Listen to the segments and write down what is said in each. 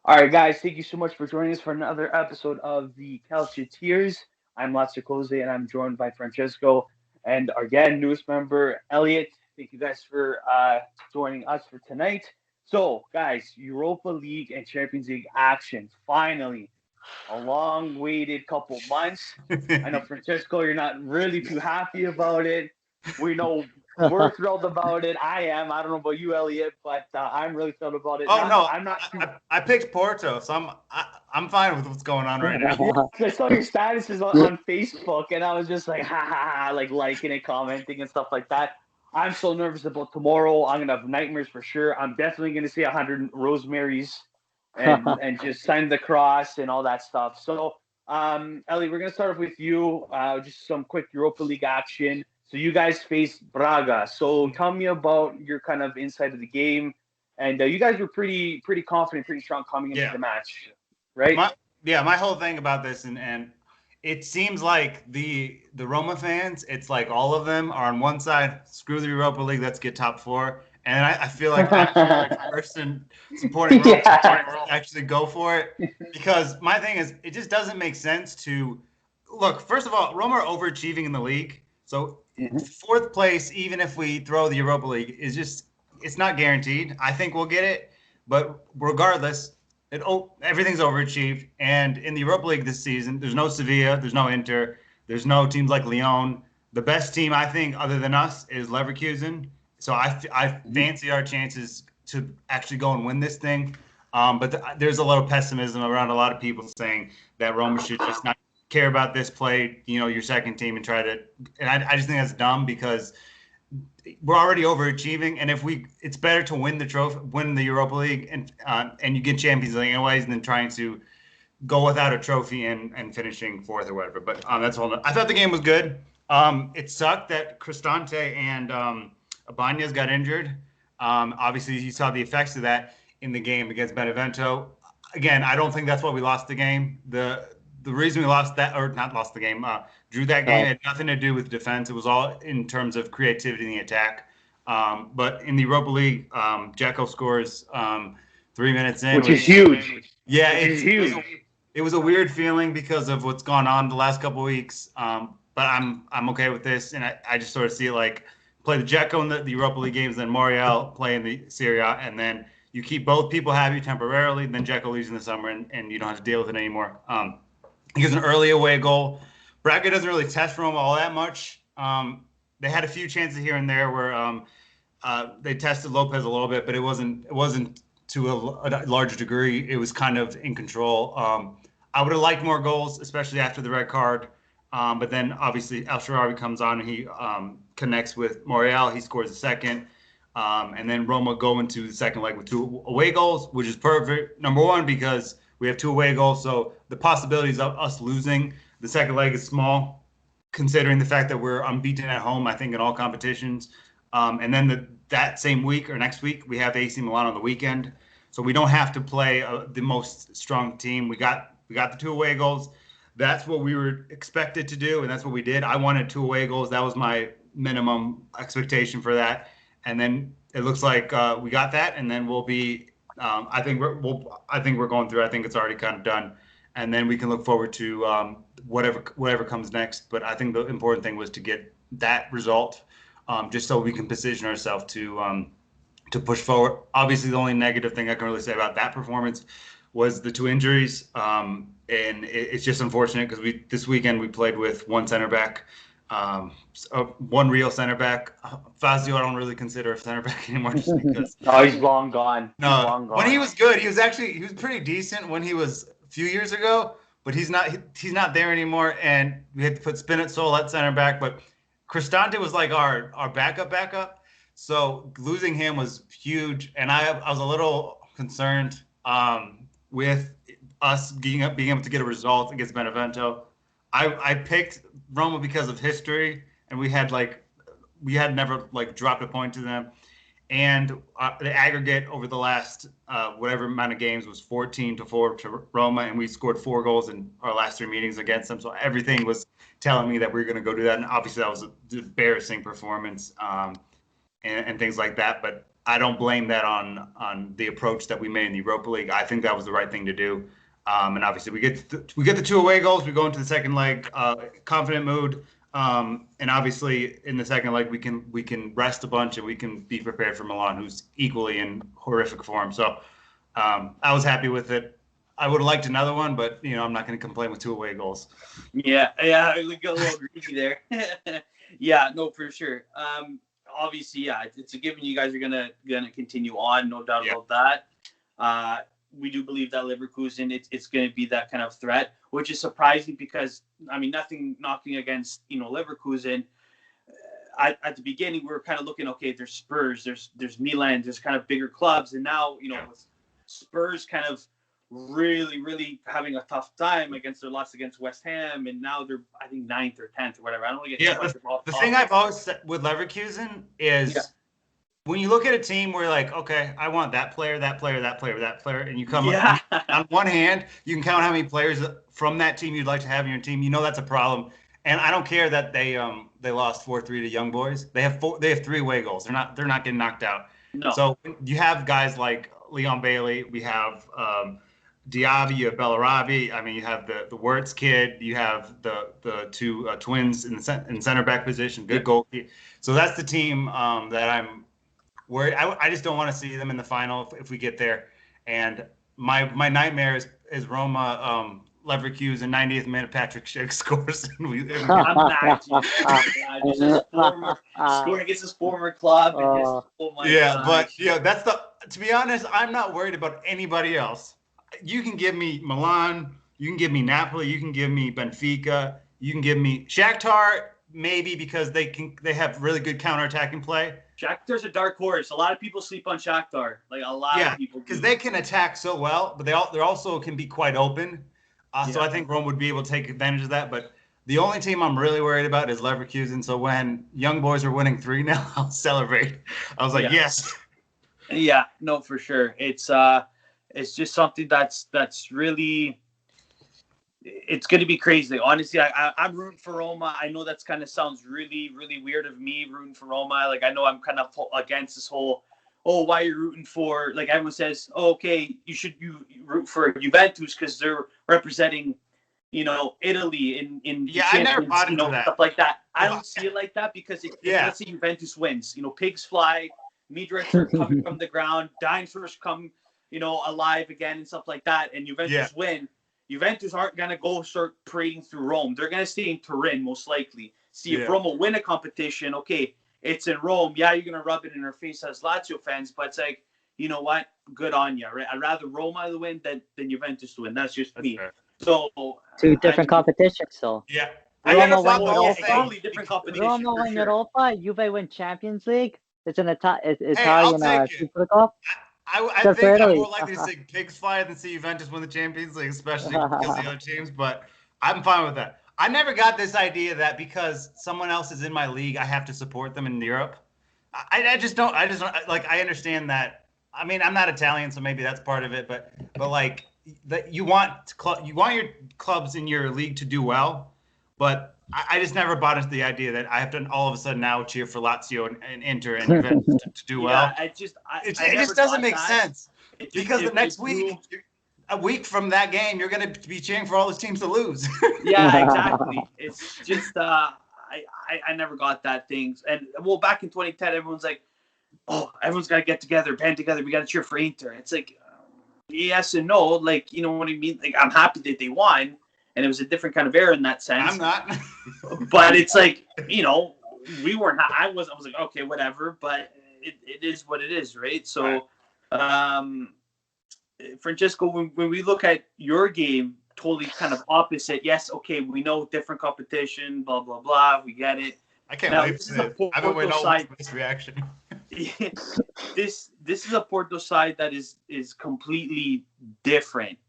All right, guys, thank you so much for joining us for another episode of the Calcioteers. I'm Lazio and I'm joined by Francesco and our again newest member, Elliot. Thank you guys for joining us for tonight. So, guys, Europa League and Champions League action finally. A long waited couple months. I know, Francesco, you're not really too happy about it. We know we're thrilled about it. I am. I don't know about you, Elliot, but I'm really thrilled about it. Oh Not, no, I'm not too. I picked Porto, so I'm fine with what's going on right now. Yeah, I saw your statuses on Facebook, and I was just like, ha ha ha, like liking it, commenting, and stuff like that. I'm so nervous about tomorrow. I'm gonna have nightmares for sure. I'm definitely gonna see 100 Rosemarys, and just sign the cross and all that stuff. So, Ellie, we're gonna start off with you. Just some quick Europa League action. So you guys face Braga. So tell me about your kind of insight of the game, and you guys were pretty confident, pretty strong coming into Yeah, the match, right? my my whole thing about this, and it seems like the Roma fans, it's like all of them are on one side. Screw the Europa League, let's get top four. And I feel like I'm the person supporting Roma Yeah. to actually go for it, because my thing is it just doesn't make sense to look. First of all, Roma are overachieving in the league, so Mhm. fourth place, even if we throw the Europa League, is just it's not guaranteed. I think we'll get it, but regardless, everything's overachieved. And in the Europa League this season, there's no Sevilla, there's no Inter, there's no teams like Lyon. The best team I think, other than us, is Leverkusen. So I Mhm. fancy our chances to actually go and win this thing. But there's a little pessimism around a lot of people saying that Roma should just not care about this, play your second team and try to. And I just think that's dumb, because we're already overachieving, and if it's better to win the trophy, win the Europa League, and you get Champions League anyways, than trying to go without a trophy and finishing fourth or whatever. But that's all. I thought the game was good. It sucked that Cristante and Ibanez got injured. Obviously, you saw the effects of that in the game against Benevento. Again, I don't think that's why we lost the game. The reason we lost that, or not lost the game, drew that game, No. had nothing to do with defense. It was all in terms of creativity in the attack. But in the Europa League, Dzeko scores 3 minutes in, Which is which huge. yeah, Which is huge. it was a weird feeling because of what's gone on the last couple of weeks. But I'm okay with this, and I just sort of see it like play the Dzeko in the Europa League games, then Moriel play in the Serie A, and then you keep both people happy temporarily. Then Dzeko leaves in the summer, and you don't have to deal with it anymore. He gets an early away goal. Braga doesn't really test Roma all that much. They had a few chances here and there where they tested Lopez a little bit, but it wasn't to a larger degree. It was kind of in control. I would have liked more goals, especially after the red card. But then obviously El Shaarawy comes on and he connects with Moriel. He scores a second. And then Roma go into the second leg with two away goals, which is perfect. Number one, because we have two away goals, so the possibilities of us losing the second leg is small, considering the fact that we're unbeaten at home, I think, in all competitions. And then that same week or next week, we have AC Milan on the weekend, so we don't have to play the most strong team. We got the two away goals. That's what we were expected to do, and that's what we did. I wanted two away goals. That was my minimum expectation for that. And then it looks like we got that, and then we'll be. I think we're going through. I think it's already kind of done, and then we can look forward to whatever comes next. But I think the important thing was to get that result, just so we can position ourselves to push forward. Obviously, the only negative thing I can really say about that performance was the two injuries, and it's just unfortunate because this weekend we played with one center back, one real center back. Fazio, I don't really consider a center back anymore, just because No, he's long gone. He's no, long when he gone. was good, he was pretty decent when he was a few years ago, but he's not there anymore, and we had to put Spinazzola at center back. But Cristante was like our backup, so losing him was huge, and I was a little concerned with us being able to get a result against Benevento. I picked Roma because of history, and we had never like dropped a point to them, and the aggregate over the last whatever amount of games was 14-4 to Roma, and we scored 4 goals in our last 3 meetings against them. So everything was telling me that we were going to go do that, and obviously that was an embarrassing performance, and things like that. But I don't blame that on the approach that we made in the Europa League. I think that was the right thing to do. And obviously we get the 2 away goals. We go into the second leg, confident mood. And obviously in the second leg we can rest a bunch and we can be prepared for Milan, who's equally in horrific form. So I was happy with it. I would have liked another one, but I'm not going to complain with 2 away goals. Yeah, we got a little greedy there. Yeah, no, for sure. Obviously, yeah, it's a given you guys are gonna continue on, no doubt about that. We do believe that Leverkusen, it's going to be that kind of threat, which is surprising because, I mean, nothing knocking against, Leverkusen. At the beginning, we were kind of looking, okay, there's Spurs, there's Milan, there's kind of bigger clubs. And now, with Spurs kind of really, really having a tough time against their loss against West Ham. And now they're, I think, 9th or 10th or whatever. I don't want to get too much about the thing I've always said with Leverkusen is when you look at a team where you're like, okay, I want that player, that player, that player, that player, and you come on one hand, you can count how many players from that team you'd like to have in your team. That's a problem. And I don't care that they lost 4-3 to Young Boys. They have 3 away goals. They're not getting knocked out. No. So you have guys like Leon Bailey. We have Diaby, you have Bellarabi. I mean, you have the Wirtz kid. You have the 2 twins in center back position. Good goalkeeper. So that's the team that I'm worried. I just don't want to see them in the final if we get there. And my nightmare is Roma. Leverkusen, 90th minute, Patrick Schick scores. I'm scoring against his former club. But that's to be honest, I'm not worried about anybody else. You can give me Milan, you can give me Napoli, you can give me Benfica, you can give me Shakhtar, maybe because they have really good counterattacking play. Shakhtar's a dark horse. A lot of people sleep on Shakhtar. Like a lot of people do. Because they can attack so well, but they also can be quite open. So I think Rome would be able to take advantage of that. But the only team I'm really worried about is Leverkusen. So when Young Boys are winning 3-0, I'll celebrate. I was like, yes. Yeah, no, for sure. It's just something that's really, it's going to be crazy. Honestly, I'm rooting for Roma. I know that's kind of sounds really, really weird of me rooting for Roma. Like, I know I'm kind of against this whole, why are you rooting for, like everyone says, okay, you root for Juventus because they're representing, Italy in I never bought into that. Stuff like that. I don't see it like that because let's say Juventus wins, pigs fly, meteorites are coming from the ground, dinosaurs come, alive again and stuff like that, and Juventus win. Juventus aren't going to go start parading through Rome. They're going to stay in Turin most likely. See if Rome will win a competition, okay, it's in Rome. Yeah, you're going to rub it in our face as Lazio fans, but it's like, you know what? Good on you, right? I'd rather Roma win than Juventus win. That's just me. Fair. So 2 different competitions, so. Yeah. Roma won Europa. Europa. Totally different competition. Roma for win sure. Europa, Juve win Champions League. It's an Italian Super Cup. I think I'm more likely to see pigs fly than see Juventus win the Champions League, especially because of the other teams. But I'm fine with that. I never got this idea that because someone else is in my league, I have to support them in Europe. I just don't. I understand that. I mean, I'm not Italian, so maybe that's part of it. But like, that you want your clubs in your league to do well, but I just never bought into the idea that I have to all of a sudden now cheer for Lazio and Inter and Juventus to do well. It just doesn't make sense because the next week, a week from that game, you're going to be cheering for all those teams to lose. Yeah, exactly. It's just I never got that thing. And back in 2010, everyone's like, everyone's got to get together, band together. We got to cheer for Inter. It's like, yes and no. Like, you know what I mean? Like, I'm happy that they won. And it was a different kind of era in that sense. I'm not. But it's like, we weren't. I was like, okay, whatever. But it is what it is, right? So, Francesco, when we look at your game, totally kind of opposite. Yes, okay, we know different competition, blah, blah, blah. We get it. I can't wait for this. I've been waiting all week for this reaction. This is a Porto side that is completely different.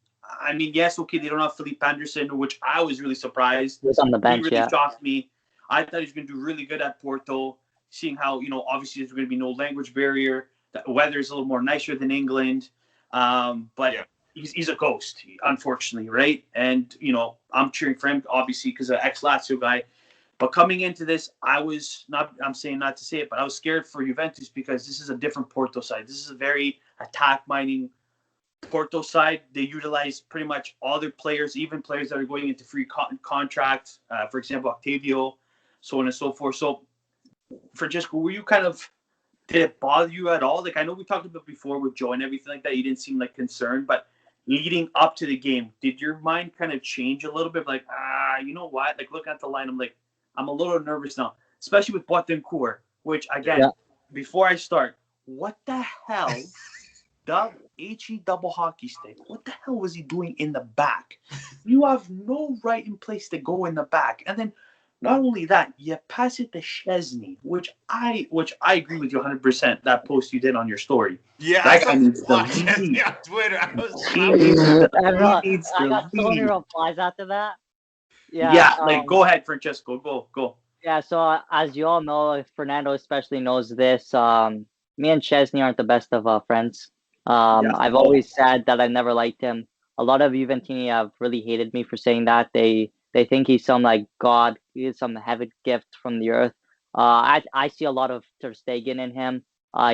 I mean, yes, okay, they don't have Felipe Anderson, which I was really surprised. He was on the bench, He really shocked me. I thought he was going to do really good at Porto, seeing how, obviously there's going to be no language barrier. The weather is a little more nicer than England. But he's a ghost, unfortunately, right? And, I'm cheering for him, obviously, because I'm an ex-Lazio guy. But coming into this, I was not. I'm saying not to say it, but I was scared for Juventus because this is a different Porto side. This is a very attack minding Porto side. They utilize pretty much all their players, even players that are going into free contracts. For example, Octavio, so on and so forth. So, Francesco, were you kind of did it bother you at all? Like I know we talked about before with Joe and everything like that. You didn't seem like concerned, but leading up to the game, did your mind kind of change a little bit? Like, you know what? Like looking at the line, I'm like, I'm a little nervous now, especially with Botancourt. Which again, before I start, what the hell? HE double hockey stick. What the hell was he doing in the back? You have no right in place to go in the back. And then not only that, you pass it to Szczesny, which I agree with you 100%. That post you did on your story. Yeah, that guy needs to leave. On Twitter. I got so many replies after that. Yeah, like go ahead, Francesco. Go. Yeah, so as you all know, Fernando especially knows this. Me and Szczesny aren't the best of friends. I've always said that I never liked him. A lot of Juventini have really hated me for saying that. They think he's some like god. He is some heaven gift from the earth. I see a lot of Ter Stegen in him.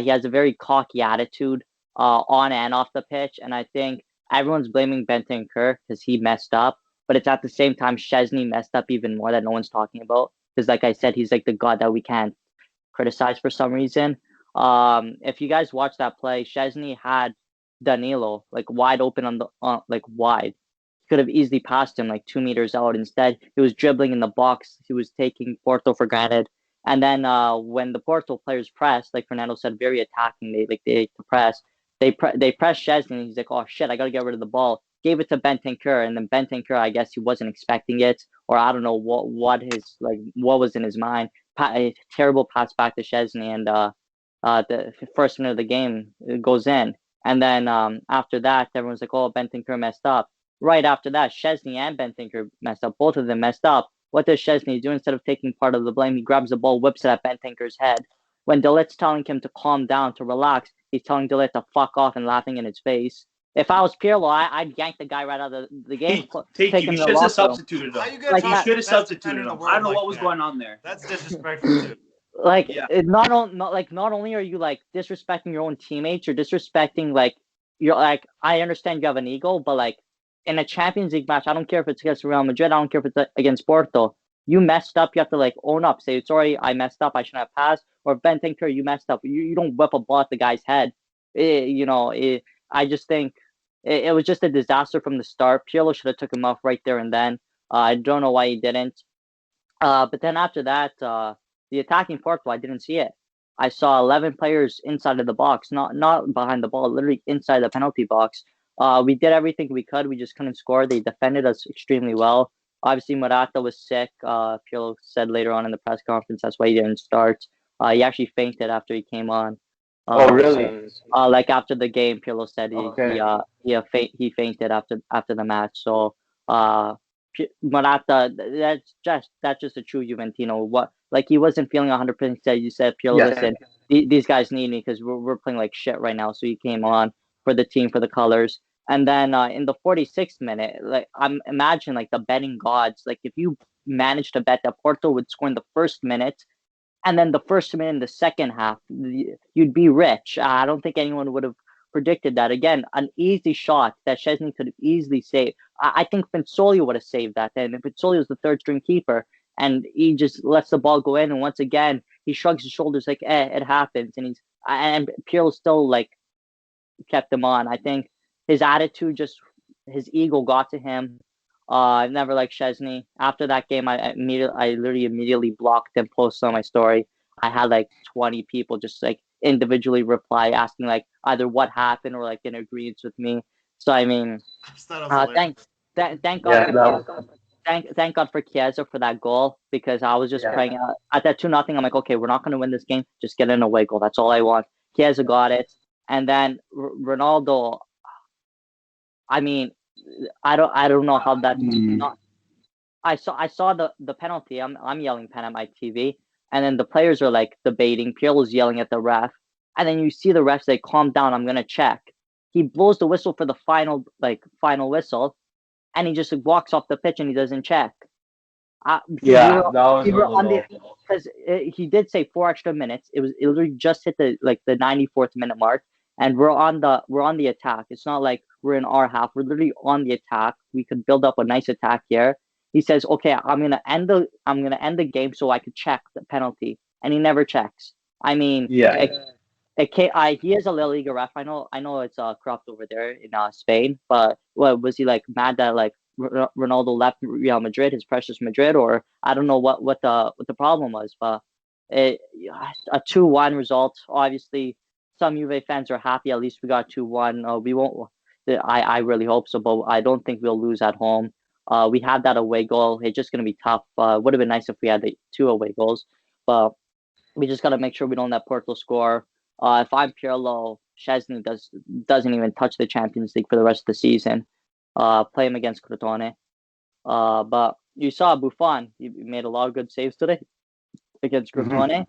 He has a very cocky attitude on and off the pitch, and I think everyone's blaming Bentancur because he messed up. But it's at the same time Szczesny messed up even more that no one's talking about. Because like I said, he's like the god that we can't criticize for some reason. If you guys watch that play, Szczesny had Danilo like wide open on the like wide. He could have easily passed him like 2 meters out. Instead, he was dribbling in the box. He was taking Porto for granted. And then when the Porto players pressed, like Fernando said, very attacking. They press. They pressed Szczesny. And he's like, oh shit, I gotta get rid of the ball. Gave it to Bentancur, and then Bentancur, I guess he wasn't expecting it, or I don't know what was in his mind. A terrible pass back to Szczesny, and the first minute of the game goes in. And then after that, everyone's like, oh, Bentancur messed up. Right after that, Szczesny and Bentancur messed up. Both of them messed up. What does Szczesny do? Instead of taking part of the blame, he grabs the ball, whips it at Bentancur's head. When Delit's telling him to calm down, to relax, he's telling Delit to fuck off and laughing in his face. If I was Pirlo, I'd yank the guy right out of the game. You should have substituted him. You should have substituted him. I don't know what was going on there. That's disrespectful too. Like not only are you like disrespecting your own teammates, you're disrespecting like you're like I understand you have an ego, but like in a Champions League match, I don't care if it's against Real Madrid, I don't care if it's against Porto. You messed up, you have to like own up, say sorry, I messed up, I shouldn't have passed. Or Bentancur, you messed up. You don't whip a ball at the guy's head. I just think it was just a disaster from the start. Pirlo should have took him off right there and then. I don't know why he didn't. But then after that, the attacking Porto, I didn't see it. I saw 11 players inside of the box, not behind the ball, literally inside the penalty box. We did everything we could. We just couldn't score. They defended us extremely well. Obviously, Morata was sick. Pirlo said later on in the press conference that's why he didn't start. He actually fainted after he came on. Oh, really? Like after the game, Pirlo said he fainted after the match. So Morata, that's just a true Juventino. What like he wasn't feeling 100%. You said Pirlo, listen, these guys need me because we're playing like shit right now. So he came on for the team, for the colors. And then in the 46th minute, like I'm imagine like the betting gods, like if you managed to bet that Porto would score in the first minute and then the first minute in the second half, you'd be rich. I don't think anyone would have predicted that. Again, an easy shot that Szczesny could have easily saved. I think Pinsolio would have saved that. And Pinsolio is the third string keeper, and he just lets the ball go in. And once again, he shrugs his shoulders like, it happens. And Pirlo still like kept him on. I think his attitude, just his ego got to him. I never liked Szczesny. After that game, I literally immediately blocked and posted on my story. I had like 20 people just like individually reply asking like either what happened or like in agreement with me. So I mean, thank God. Thank God for Chiesa for that goal, because I was just praying at that 2-0. I'm like, okay, we're not going to win this game. Just get an away goal. That's all I want. Chiesa got it, and then Ronaldo. I mean, I don't know how that. I saw the penalty. I'm yelling pen at my TV, and then the players are like debating. Pirlo's yelling at the ref, and then you see the ref say, "Calm down. I'm gonna check." He blows the whistle for the final whistle, and he just walks off the pitch and he doesn't check. Yeah, that was We a were on the little. because he did say 4 extra minutes. It literally just hit the 94th minute mark, and we're on the attack. It's not like we're in our half. We're literally on the attack. We could build up a nice attack here. He says, "Okay, I'm gonna end the game so I could check the penalty," and he never checks. I mean, Yeah. he is a La Liga ref. I know it's corrupt over there in Spain, but what was he like mad that like Ronaldo left Real Madrid, his precious Madrid, or I don't know what the problem was, but it, a 2-1 result. Obviously, some Juve fans are happy. At least we got 2-1. We won't. I really hope so, but I don't think we'll lose at home. We have that away goal. It's just gonna be tough. Would have been nice if we had the 2 away goals, but we just gotta make sure we don't let Porto score. If I'm Pirlo, Szczesny doesn't even touch the Champions League for the rest of the season. Play him against Crotone. But you saw Buffon. He made a lot of good saves today against Crotone,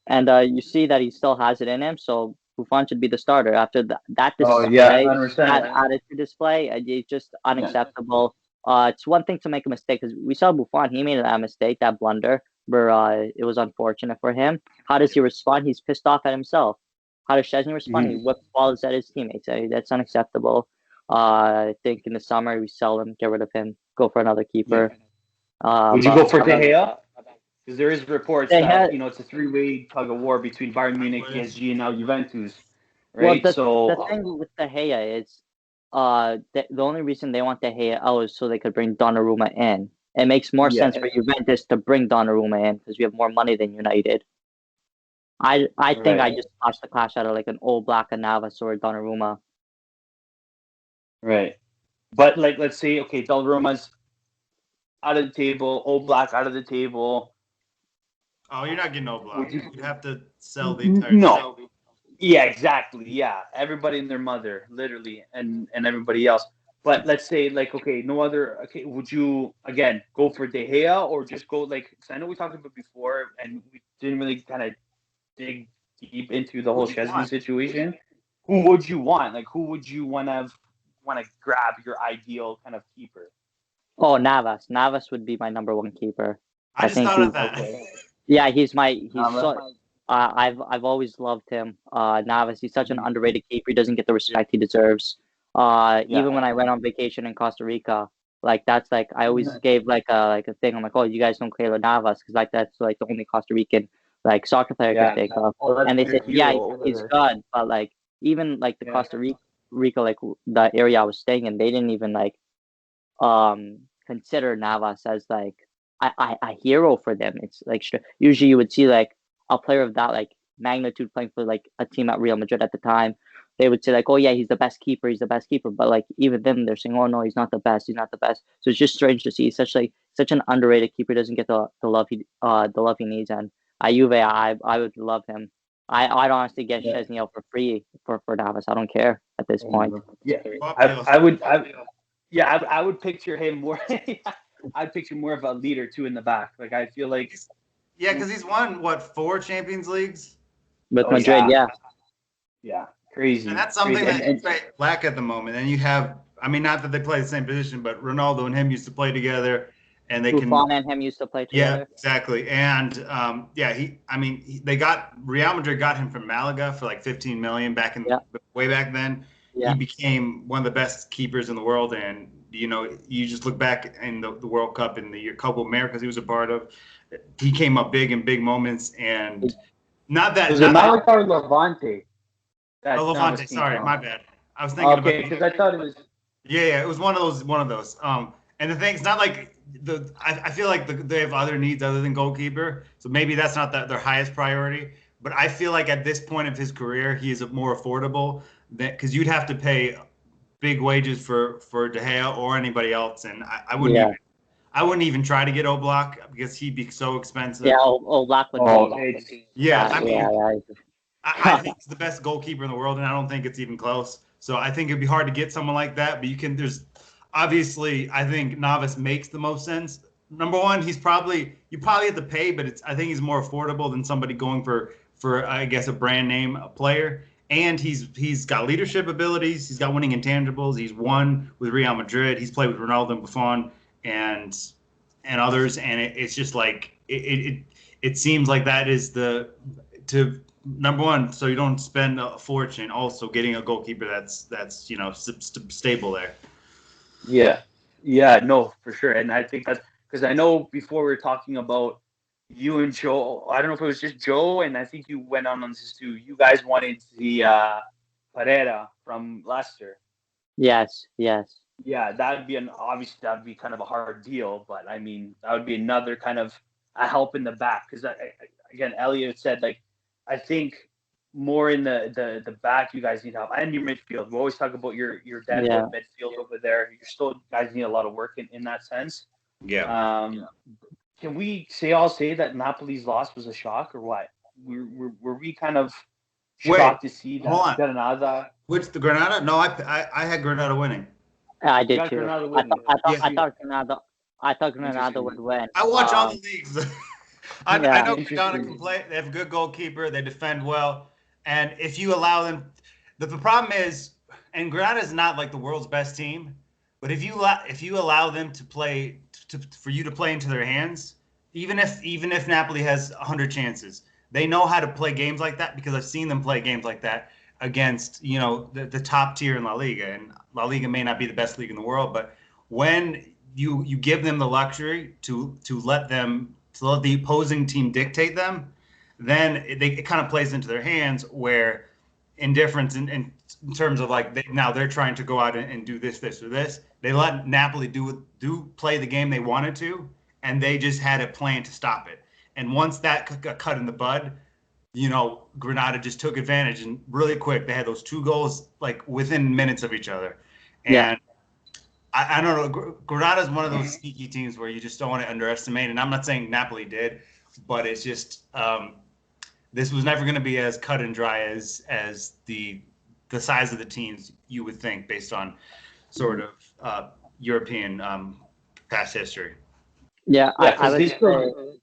and you see that he still has it in him. So Buffon should be the starter after that Oh yeah, display, 100%. that attitude display. It's just unacceptable. It's one thing to make a mistake because we saw Buffon. He made that mistake, that blunder, where it was unfortunate for him. How does he respond? He's pissed off at himself. How does Szczesny respond? He whips balls at his teammates. That's unacceptable. I think in the summer we sell him, get rid of him, go for another keeper. Would you go for De Gea? Because there is reports De that Gea- it's a three-way tug of war between Bayern Munich, PSG, and now Juventus, Well, right? the So thing with De Gea is, the only reason they want De Gea out is so they could bring Donnarumma in. It makes more sense for Juventus to bring Donnarumma in because we have more money than United. I think I just watched the clash out of like an old Black and Navas or Donnarumma. right. But like, let's say, okay, Donnarumma's out of the table, Old Black out of the table. Oh, you're not getting no block. Would you? You'd have to sell the entire team. No. Yeah, exactly. Yeah, everybody and their mother, literally, and everybody else. But let's say, like, okay, no other. Okay, would you again go for De Gea or just go like? Cause I know we talked about before, and we didn't really kind of dig deep into the whole Who'd you Szczesny want? situation. Who would you want? Like, who would you want to grab your ideal kind of keeper? Oh, Navas. Navas would be my number one keeper. I just thought of that. Yeah, he's so. Navas? I've always loved him. Navas. He's such an underrated keeper. He doesn't get the respect he deserves. Even when I went on vacation in Costa Rica, like that's like I always gave like a thing. I'm like, oh, you guys don't Keylor Navas because like that's like the only Costa Rican like soccer player I could think of. And they said, yeah, he's good, but like even like the Costa Rica like the area I was staying in, they didn't even like consider Navas as like a hero for them. It's like usually you would see like a player of that like magnitude playing for like a team at Real Madrid at the time. They would say like, oh yeah, he's the best keeper, he's the best keeper. But like even them, they're saying, oh no, he's not the best, he's not the best. So it's just strange to see such an underrated keeper doesn't get the love he needs. And at Juve, I would love him. I'd honestly get Szczesny out for free for Navas. I don't care at this point. Yeah, I would picture him more. I'd picture more of a leader too in the back. Like I feel like Yeah, because he's won what 4 Champions Leagues, With Madrid, yeah, crazy. and that's something that lack at the moment. And you have, I mean, not that they play the same position, but Ronaldo and him used to play together, and they Buffon and him used to play together. Yeah, exactly. And they got Real Madrid got him from Malaga for like 15 million way back then. Yeah. He became one of the best keepers in the world, and you just look back in the World Cup in the Copa Americas he was a part of. He came up big in big moments, and not that. Was it Malaga or Levante? Levante. Sorry, my bad. I was thinking about because I thought it was. Yeah, it was one of those. And the thing, it's not like I feel like they have other needs other than goalkeeper, so maybe that's not their highest priority. But I feel like at this point of his career, he is more affordable because you'd have to pay big wages for De Gea or anybody else, and I wouldn't even try to get Oblak because he'd be so expensive. Yeah, Oblak would be. I think he's the best goalkeeper in the world, and I don't think it's even close. So I think it'd be hard to get someone like that. But there's obviously, I think Navas makes the most sense. Number one, you probably have to pay, but I think he's more affordable than somebody going for I guess a brand name player. And he's got leadership abilities. He's got winning intangibles. He's won with Real Madrid. He's played with Ronaldo and Buffon. And and others, and it's just like it seems like that is the to number one, so you don't spend a fortune. Also, getting a goalkeeper that's stable there. Yeah, yeah, no, for sure. And I think that's because I know before we were talking about you and Joe. I don't know if it was just Joe, and I think you went on this too. You guys wanted the Pereira from Leicester. Yes, yes. Yeah, that would be obviously that would be kind of a hard deal, but I mean that would be another kind of a help in the back because again, Elliot said like I think more in the back you guys need help and your midfield. We always talk about your Yeah. Deadwood midfield over there. You're still guys need a lot of work in that sense. Yeah. Can we say that Napoli's loss was a shock or what? Were we kind of Wait, shocked to see hold that on. Granada? Which the Granada? No, I had Granada winning. I You did got too. Granada I winning. thought I thought Yeah. I thought Granada I thought Granada would Interesting. win. I watch all the leagues. I Yeah. know Granada can Interesting. play. They have a good goalkeeper. They defend well. And if you allow them, the problem is, and Granada is not like the world's best team, but if you allow them to play for you to play into their hands, even if Napoli has 100 chances, they know how to play games like that because I've seen them play games like that against the top tier in La Liga, and La Liga may not be the best league in the world, but when you give them the luxury to let the opposing team dictate them, then it kind of plays into their hands where indifference in terms of like now they're trying to go out and do this or this. They let Napoli do play the game they wanted to, and they just had a plan to stop it. And once that got cut in the bud, Granada just took advantage and really quick. They had those two goals like within minutes of each other, Yeah. and I don't know. Granada is one of those sneaky teams where you just don't want to underestimate. And I'm not saying Napoli did, but it's just this was never going to be as cut and dry as the size of the teams you would think based on sort of European past history. Yeah, Yeah, I because would they still. say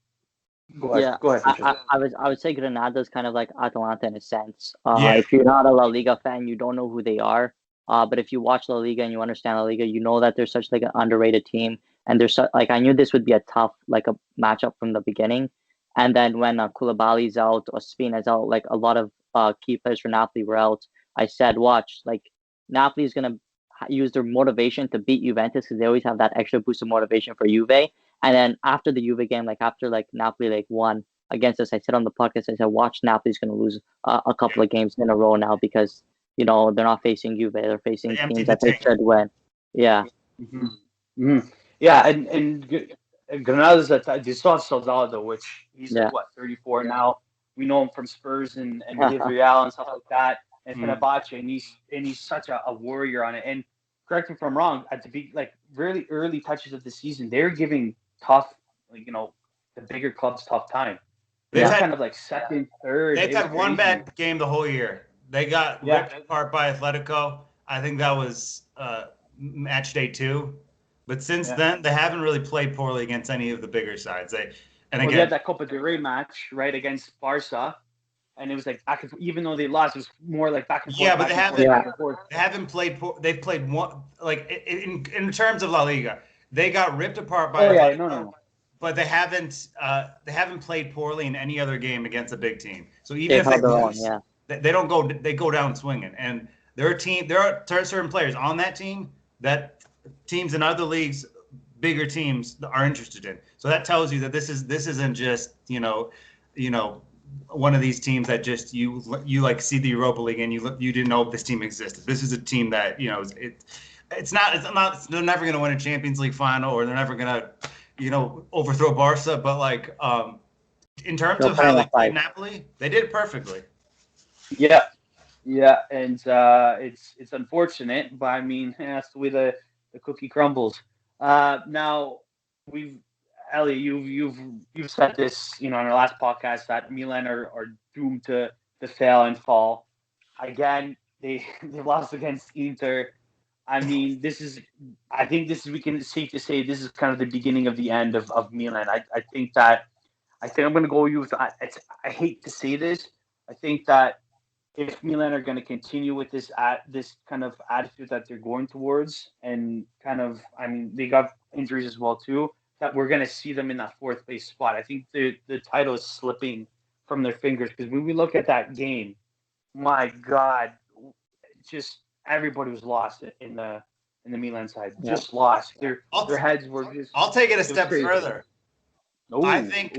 Go ahead. yeah, Go ahead, Francesco. I would say Granada's kind of like Atalanta in a sense. Yeah. If you're not a La Liga fan, you don't know who they are. But if you watch La Liga and you understand La Liga, you know that they're such like an underrated team, and they're like I knew this would be a tough like a matchup from the beginning, and then when Koulibaly's out, Ospina's out, like a lot of key players for Napoli were out. I said, watch, like Napoli's gonna use their motivation to beat Juventus because they always have that extra boost of motivation for Juve. And then after the Juve game, like after like Napoli like won against us, I said on the podcast, I said, watch Napoli's going to lose a couple of games in a row now because they're not facing Juve, they're facing They emptied teams the that they tank. should win. Yeah, Hmm. Hmm. Yeah, and Granada's they still have Soldado, which he's like yeah, what 34 now. We know him from Spurs and Villarreal and stuff like that, and Mm. Fenerbahce, and he's such a warrior on it. And correct me if I'm wrong, at the like really early touches of the season, they're giving tough, like the bigger clubs tough time. They They've were yeah, had kind of like second, third. they've It was had one crazy. bad game the whole year. They got Yeah. ripped apart by Atletico. I think that was match day 2. But since Yeah. then, they haven't really played poorly against any of the bigger sides. And Well, they had again, that Copa del Rey match right against Barca, and it was like back and forth. Even though they lost, it was more like back and forth, yeah, but back and forth, back and forth. they haven't played. They've played one like in terms of La Liga, they got ripped apart by Oh yeah, Atletico, but they haven't played poorly in any other game against a big team. So even they've if they held their own. lose, Yeah, they don't go. They go down swinging. And there are certain players on that team that teams in other leagues, bigger teams, are interested in. So that tells you that this isn't just one of these teams that just you like see the Europa League and you didn't know this team existed. This is a team that they're never going to win a Champions League final, or they're never going to overthrow Barca, but like in terms they'll of put how in they a played fight. Napoli, they did it perfectly. yeah, yeah, and it's unfortunate, but I mean that's the way the cookie crumbles. Now we've Ellie, you've said this, on our last podcast that Milan are doomed to fail and fall. Again, they lost against Inter. I mean, I think this is, we can safe to say this is kind of the beginning of the end of Milan. I think I'm going to go use, I hate to say this. I think that if Milan are going to continue with this kind of attitude that they're going towards, and kind of, I mean, they got injuries as well too. that we're going to see them in that fourth place spot. I think the title is slipping from their fingers because when we look at that game, my God, just everybody was lost in the Milan side. Just lost. Their heads were just. I'll take it a was step crazy. further. Ooh, I think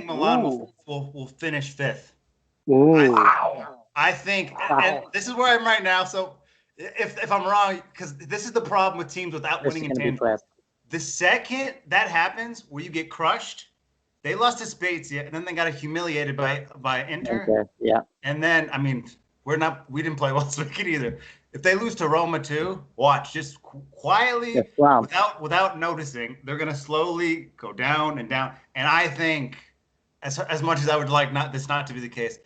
Milan ooh. will finish fifth. Ooh. Wow. I think, and this is where I'm right now. So if I'm wrong, because this is the problem with teams without This is winning gonna be intangibles. quick. The second that happens, where you get crushed, they lost to Spezia, and then they got humiliated by Inter. Okay. Yeah. And then, I mean, we didn't play well this weekend either. If they lose to Roma too, watch, just quietly, Yes, wow. without noticing, they're gonna slowly go down and down. And I think, as much as I would like this not to be the case,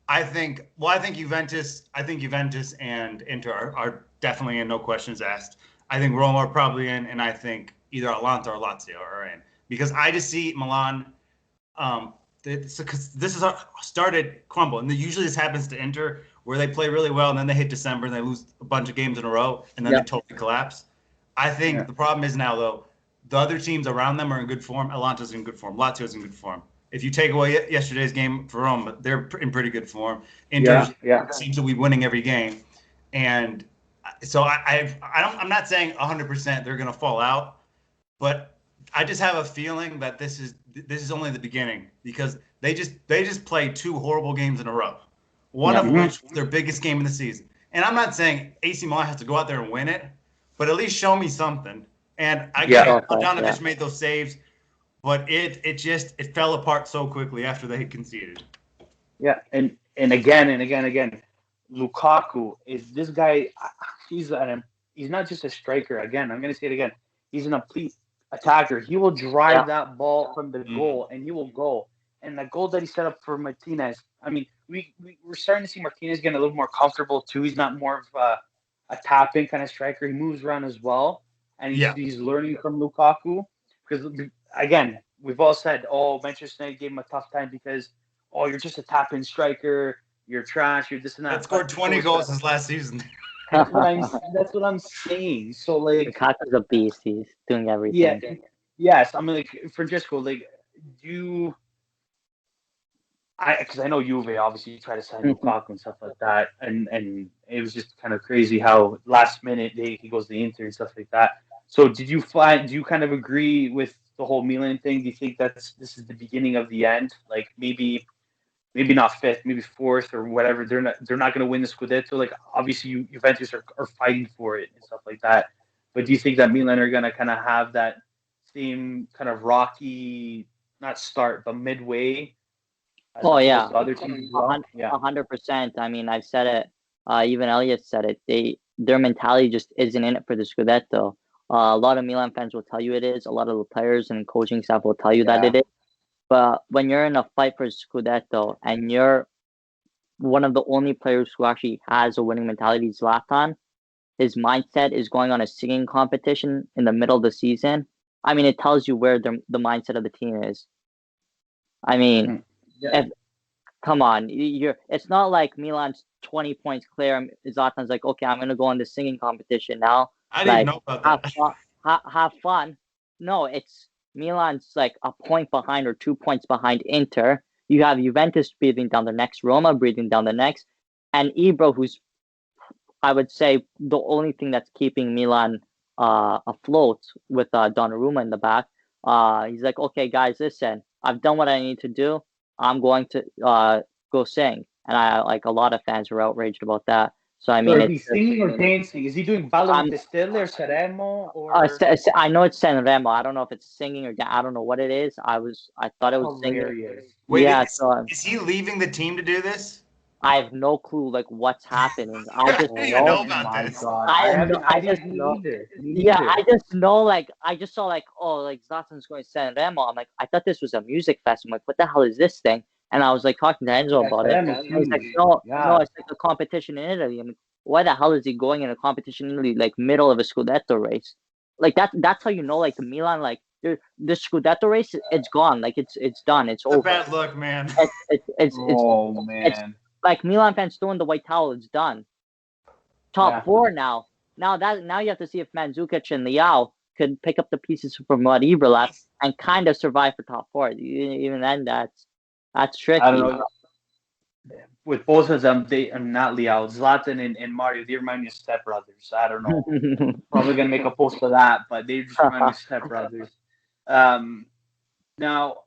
I think Juventus and Inter are definitely in, no questions asked. I think Roma are probably in, and I think either Atalanta or Lazio are in, because I just see Milan. Because this is started crumble, and usually this happens to Inter, where they play really well and then they hit December and they lose a bunch of games in a row and then they totally collapse. I think the problem is now, though, the other teams around them are in good form. Atalanta's in good form. Lazio's in good form. If you take away yesterday's game for Rome, they're in pretty good form. Inter seems to be winning every game, and so I'm not saying 100% they're going to fall out, but I just have a feeling that this is only the beginning, because they just played two horrible games in a row, one of which was their biggest game in the season. And I'm not saying AC Milan has to go out there and win it, but at least show me something. And I get Bogdanovic made those saves, but it fell apart so quickly after they had conceded. Yeah, and again, Lukaku is this guy. He's not just a striker. Again, I'm going to say it again. He's an complete attacker. He will drive that ball from the goal, and he will go. And the goal that he set up for Martinez. I mean, we're starting to see Martinez getting a little more comfortable too. He's not more of a tap-in kind of striker. He moves around as well, and he's learning from Lukaku. Because again, we've all said, Manchester United gave him a tough time because, you're just a tap-in striker. You're trash. You're this and that. That scored 20 goals this last season. That's what I'm saying. So like, Lukaku's a beast. He's doing everything. Yeah. Yes. I mean, like, Francesco, like, because I know Juve obviously tried to sign Lukaku and stuff like that, and it was just kind of crazy how last minute he goes to the Inter and stuff like that. So do you kind of agree with the whole Milan thing? Do you think this is the beginning of the end? Like maybe not fifth, maybe fourth or whatever. They're not going to win the Scudetto. Like obviously Juventus are fighting for it and stuff like that. But do you think that Milan are going to kind of have that same kind of rocky, not start, but midway? Oh yeah, other teams. 100%. I mean, I've said it. Even Elliot said it. Their mentality just isn't in it for the Scudetto. A lot of Milan fans will tell you it is. A lot of the players and coaching staff will tell you that it is. But when you're in a fight for Scudetto and you're one of the only players who actually has a winning mentality, Zlatan, his mindset is going on a singing competition in the middle of the season. I mean, it tells you where the mindset of the team is. I mean, come on, it's not like Milan's 20 points clear and Zlatan's like, okay, I'm going to go on the singing competition now. I didn't know about that. Have fun. No, it's Milan's like a point behind or 2 points behind Inter. You have Juventus breathing down the next, Roma breathing down the next, and Ibra, who's, I would say, the only thing that's keeping Milan afloat with Donnarumma in the back. He's like, okay, guys, listen, I've done what I need to do. I'm going to go sing. And a lot of fans were outraged about that. So I mean, is he singing or dancing? Is he doing Ballo with the Stelle or Sanremo? Or I know it's Sanremo. I don't know if it's singing or I don't know what it is. I thought it was singing. Wait, yeah. Is he leaving the team to do this? I have no clue what's happening. I just know about this. I just know. Yeah, I just know I just saw Zlatan's going to Sanremo. I'm like, I thought this was a music fest. I'm like, what the hell is this thing? And I was like talking to Enzo about it. And he's like, no, it's like a competition in Italy. I mean, why the hell is he going in a competition in Italy, like middle of a Scudetto race? Like that's how you know, like the Milan, like the Scudetto race, it's gone. Like it's done. It's over. Bad luck, man. Man. Like Milan fans throwing the white towel, it's done. Top four now. Now you have to see if Mandzukic and Leao could pick up the pieces from what Ibra left. and kind of survive for top four. Even then, that's tricky. I don't know. With both of them, they are not Liao. Zlatan and Mario, they remind me of stepbrothers. I don't know. Probably gonna make a post for that, but they just remind me of stepbrothers. Now,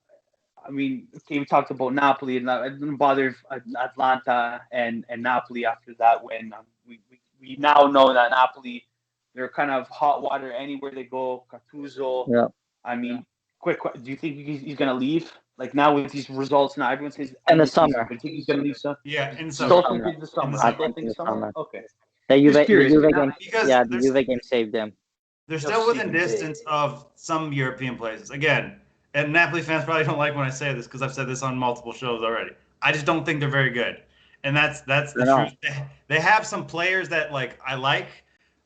I mean, okay, we talked about Napoli, and I didn't bother Atlanta and Napoli after that win. We now know that Napoli, they're kind of hot water anywhere they go. Gattuso. Yeah. I mean, quick, do you think he's gonna leave? Like now with these results, now everyone says In the summer. Do you think he's gonna leave? Yeah, in Still summer. think in the summer. In I the still think summer. Okay. The Just Juve curious, game, because yeah, the Juve game saved him. They're still within distance of some European places. Again, and Napoli fans probably don't like when I say this because I've said this on multiple shows already. I just don't think they're very good, and that's the truth. They have some players that like I like,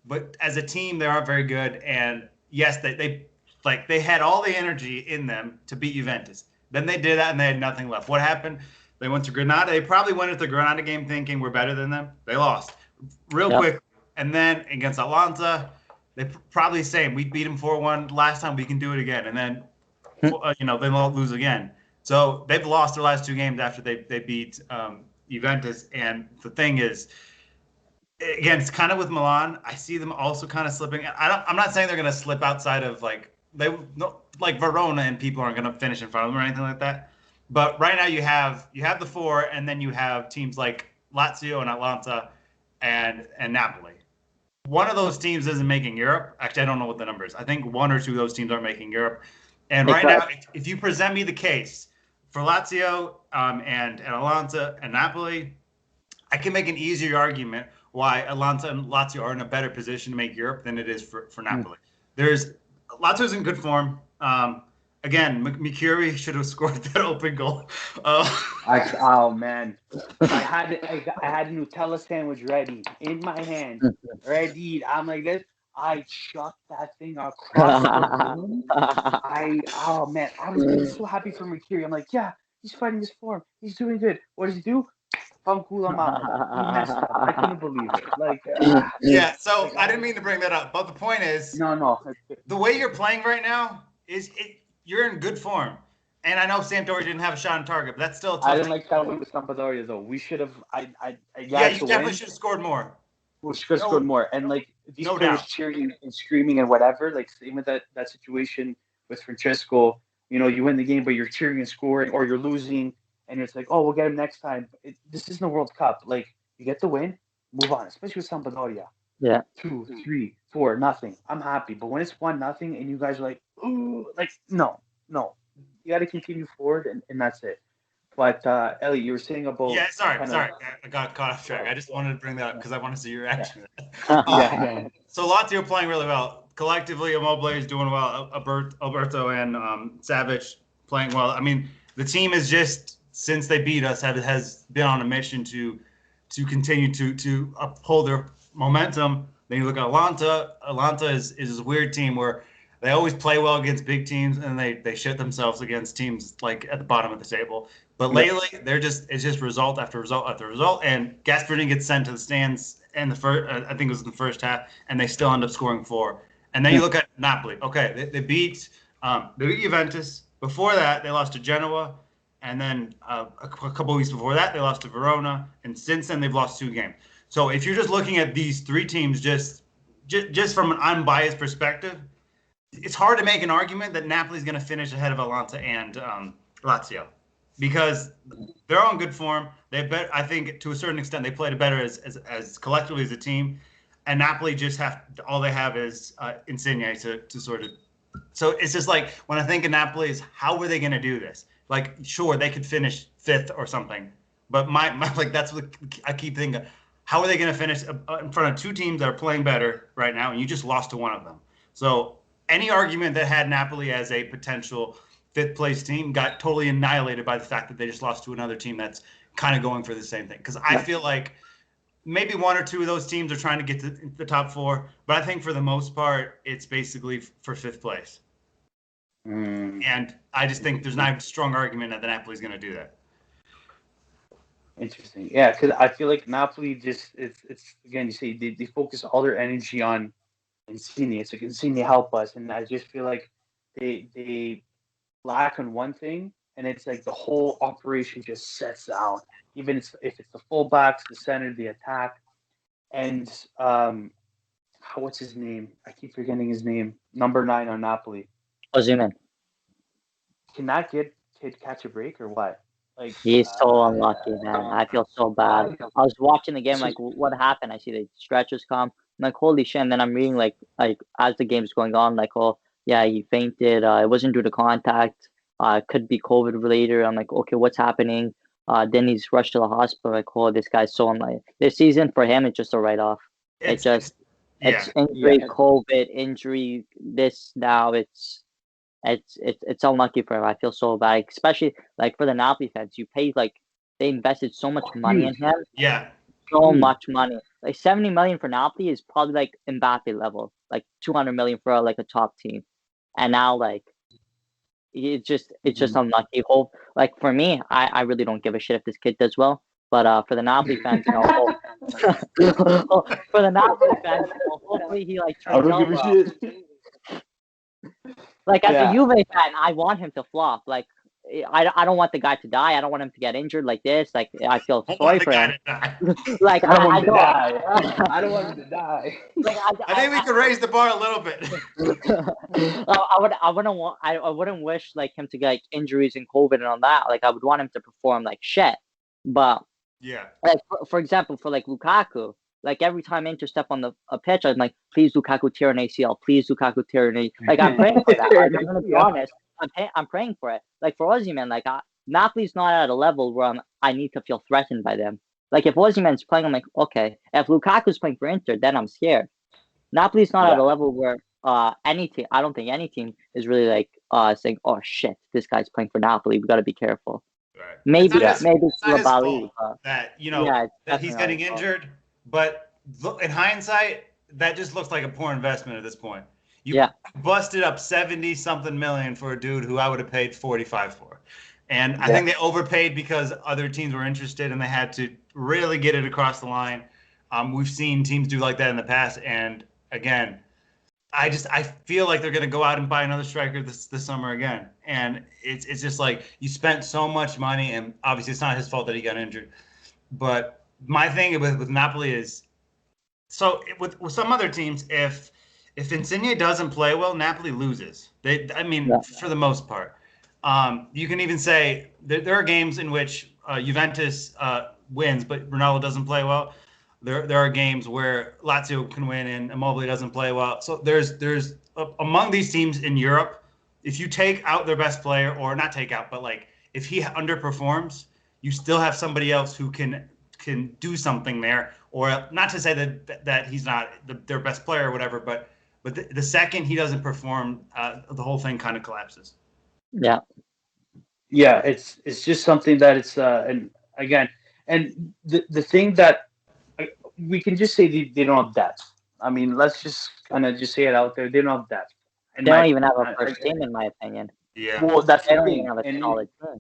but as a team they aren't very good. And yes, they had all the energy in them to beat Juventus. Then they did that and they had nothing left. What happened? They went to Granada. They probably went into the Granada game thinking we're better than them. They lost real quick, and then against Atalanta. They probably saying we beat them 4-1 last time. We can do it again, and then they won't lose again. So they've lost their last two games after they beat Juventus. And the thing is, again, it's kind of with Milan. I see them also kind of slipping. I'm not saying they're going to slip outside of like Verona and people aren't going to finish in front of them or anything like that. But right now you have the four, and then you have teams like Lazio and Atalanta and Napoli. One of those teams isn't making Europe. Actually, I don't know what the number is. I think one or two of those teams aren't making Europe. And right now, if you present me the case for Lazio and Atalanta and Napoli, I can make an easier argument why Atalanta and Lazio are in a better position to make Europe than it is for Napoli. Lazio's in good form. Again, Mikuri should have scored that open goal. Oh man, I had a Nutella sandwich ready in my hand, ready. I'm like this. I chucked that thing across the room. Oh man, I was so happy for Mikuri. I'm like, yeah, he's fighting his form. He's doing good. What does he do? Pangkula Mama. He messed up. I couldn't believe it. Yeah. So I didn't mean to bring that up, but the point is, no. The way you're playing right now you're in good form. And I know Sampdoria didn't have a shot on target, but that's still a tough. I didn't like that win with Sampdoria though. We should have. You definitely should have scored more. We should have scored more. And these players cheering and screaming and whatever. Like same with that situation with Francesco. You win the game, but you're cheering and scoring, or you're losing, and it's like, oh, we'll get him next time. This isn't a World Cup. Like you get the win, move on. Especially with Sampdoria. Yeah. 2, 3, 4, nothing. I'm happy. But when it's 1-0 and you guys are like, ooh, no. You got to continue forward, and that's it. But Ellie, you were saying about sorry, I got caught off track. I just wanted to bring that up because I want to see your reaction. Yeah. So Lazio playing really well collectively. Immobile is doing well. Alberto and Savic playing well. I mean, the team is just since they beat us has been on a mission to continue to uphold their momentum. Then you look at Atalanta. Atalanta is a weird team where they always play well against big teams, and they shit themselves against teams like at the bottom of the table. But lately, it's just result after result after result. And Gasperini gets sent to the stands in the first, I think it was in the first half, and they still end up scoring 4. And then you look at Napoli. Okay, they beat Juventus. Before that, they lost to Genoa, and then a couple of weeks before that, they lost to Verona. And since then, they've lost 2 games. So if you're just looking at these 3 teams, just from an unbiased perspective, it's hard to make an argument that Napoli's going to finish ahead of Atalanta and Lazio because they're on good form. I think to a certain extent they played better as collectively as a team, and Napoli just all they have is Insigne to sort of. So it's just like when I think of Napoli, is how were they going to do this? Like, sure, they could finish 5th or something, but my that's what I keep thinking. How are they going to finish in front of 2 teams that are playing better right now, and you just lost to one of them? So any argument that had Napoli as a potential 5th place team got totally annihilated by the fact that they just lost to another team that's kind of going for the same thing. Because I feel like maybe 1 or 2 of those teams are trying to get to the top 4, but I think for the most part, it's basically for 5th place. And I just think there's not a strong argument that the Napoli's going to do that. Interesting. Yeah, because I feel like Napoli just it's again, you say they focus all their energy on Insigne. It's like Insigne help us, and I just feel like they lack on one thing, and it's like the whole operation just sets down. Even if it's the fullbacks, the center, the attack, and what's his name? I keep forgetting his name. Number 9 on Napoli. Osimhen. Can that kid catch a break or what? Like He's so unlucky, man. I feel so bad. I was watching the game, like, what happened? I see the stretchers come. I'm like, holy shit. And then I'm reading, like as the game's going on, like, oh, yeah, he fainted. It wasn't due to contact. It could be COVID related. I'm like, okay, what's happening? Then he's rushed to the hospital. Like, oh, this guy's so unlucky. This season for him, it's just a write off. It's injury, COVID, injury, this now. It's unlucky for him. I feel so bad, especially like for the Napoli fans. You pay like they invested so much money in him. Yeah, so much money. Like 70 million for Napoli is probably like Mbappe level, like 200 million for like a top team, and now like it's just unlucky. Hope like for me, I really don't give a shit if this kid does well. But for the Napoli fans, you know, for the Napoli fans, you know, hopefully he like turns out well. Like as a Juve fan, I want him to flop. Like I don't want the guy to die. I don't want him to get injured like this. Like I feel sorry for him. Like I don't want him to die. I don't want him to die. Like I think we could raise the bar a little bit. I wouldn't wish like him to get like injuries and COVID and all that. Like I would want him to perform like shit. But yeah, like for example, for like Lukaku. Like every time Inter step on a pitch, I'm like, please Lukaku tear an ACL. Please Lukaku tear an ACL. Like I'm praying for that. Like, I'm gonna be honest. I'm praying for it. Like for Osimhen, like Napoli's not at a level where I need to feel threatened by them. Like if Osimhen's playing, I'm like, okay. If Lukaku's playing for Inter, then I'm scared. Napoli's not at a level where any team. I don't think any team is really like saying, oh shit, this guy's playing for Napoli. We got to be careful. Right. Maybe it's Bali, that that he's getting injured. But in hindsight, that just looks like a poor investment at this point. You busted up 70-something million for a dude who I would have paid 45 for. And I think they overpaid because other teams were interested and they had to really get it across the line. We've seen teams do like that in the past. And again, I feel like they're going to go out and buy another striker this summer again. And it's just like you spent so much money, and obviously it's not his fault that he got injured. But my thing with Napoli is, so with some other teams, if Insigne doesn't play well, Napoli loses. For the most part. You can even say there are games in which Juventus wins, but Ronaldo doesn't play well. There are games where Lazio can win and Immobile doesn't play well. So there's among these teams in Europe, if you take out their best player, or not take out, but like if he underperforms, you still have somebody else who can do something there, or not to say that he's not their best player or whatever, but the second he doesn't perform, the whole thing kind of collapses. Yeah, it's just something that it's and again, and the thing that we can just say they don't have depth. I mean, let's just kind of just say it out there. They don't have depth. They don't even have a first team, in my opinion. Yeah. Well, that's they the don't thing. even have a solid team.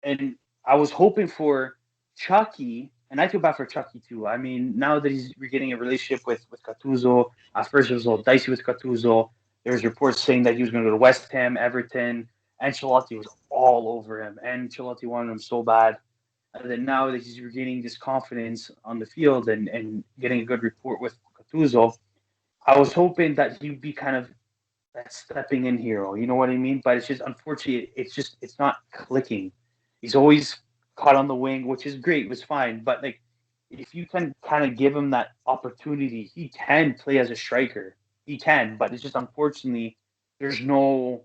And I was hoping for Chucky, and I feel bad for Chucky too. I mean, now that we're getting a relationship with Gattuso, at first it was a little dicey with Gattuso. There was reports saying that he was going to go to West Ham, Everton. Ancelotti was all over him. Ancelotti wanted him so bad. And then now that he's regaining this confidence on the field and getting a good report with Gattuso, I was hoping that he'd be kind of that stepping in hero. You know what I mean? But it's just unfortunately, it's not clicking. He's always caught on the wing, which is great, was fine. But like, if you can kind of give him that opportunity, he can play as a striker. He can, but it's just unfortunately there's no.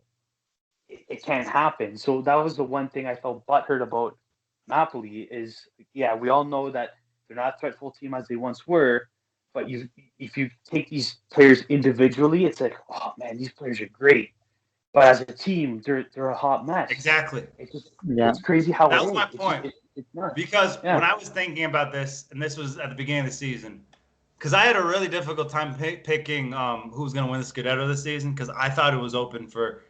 It can't happen. So that was the one thing I felt butthurt about Napoli is, we all know that they're not a threatful team as they once were, but if you take these players individually, it's like, oh man, these players are great. But as a team, they're a hot mess. Exactly. It's crazy how that was my point. It's not. Because when I was thinking about this, and this was at the beginning of the season, because I had a really difficult time picking who was going to win the Scudetto this season, because I thought it was open for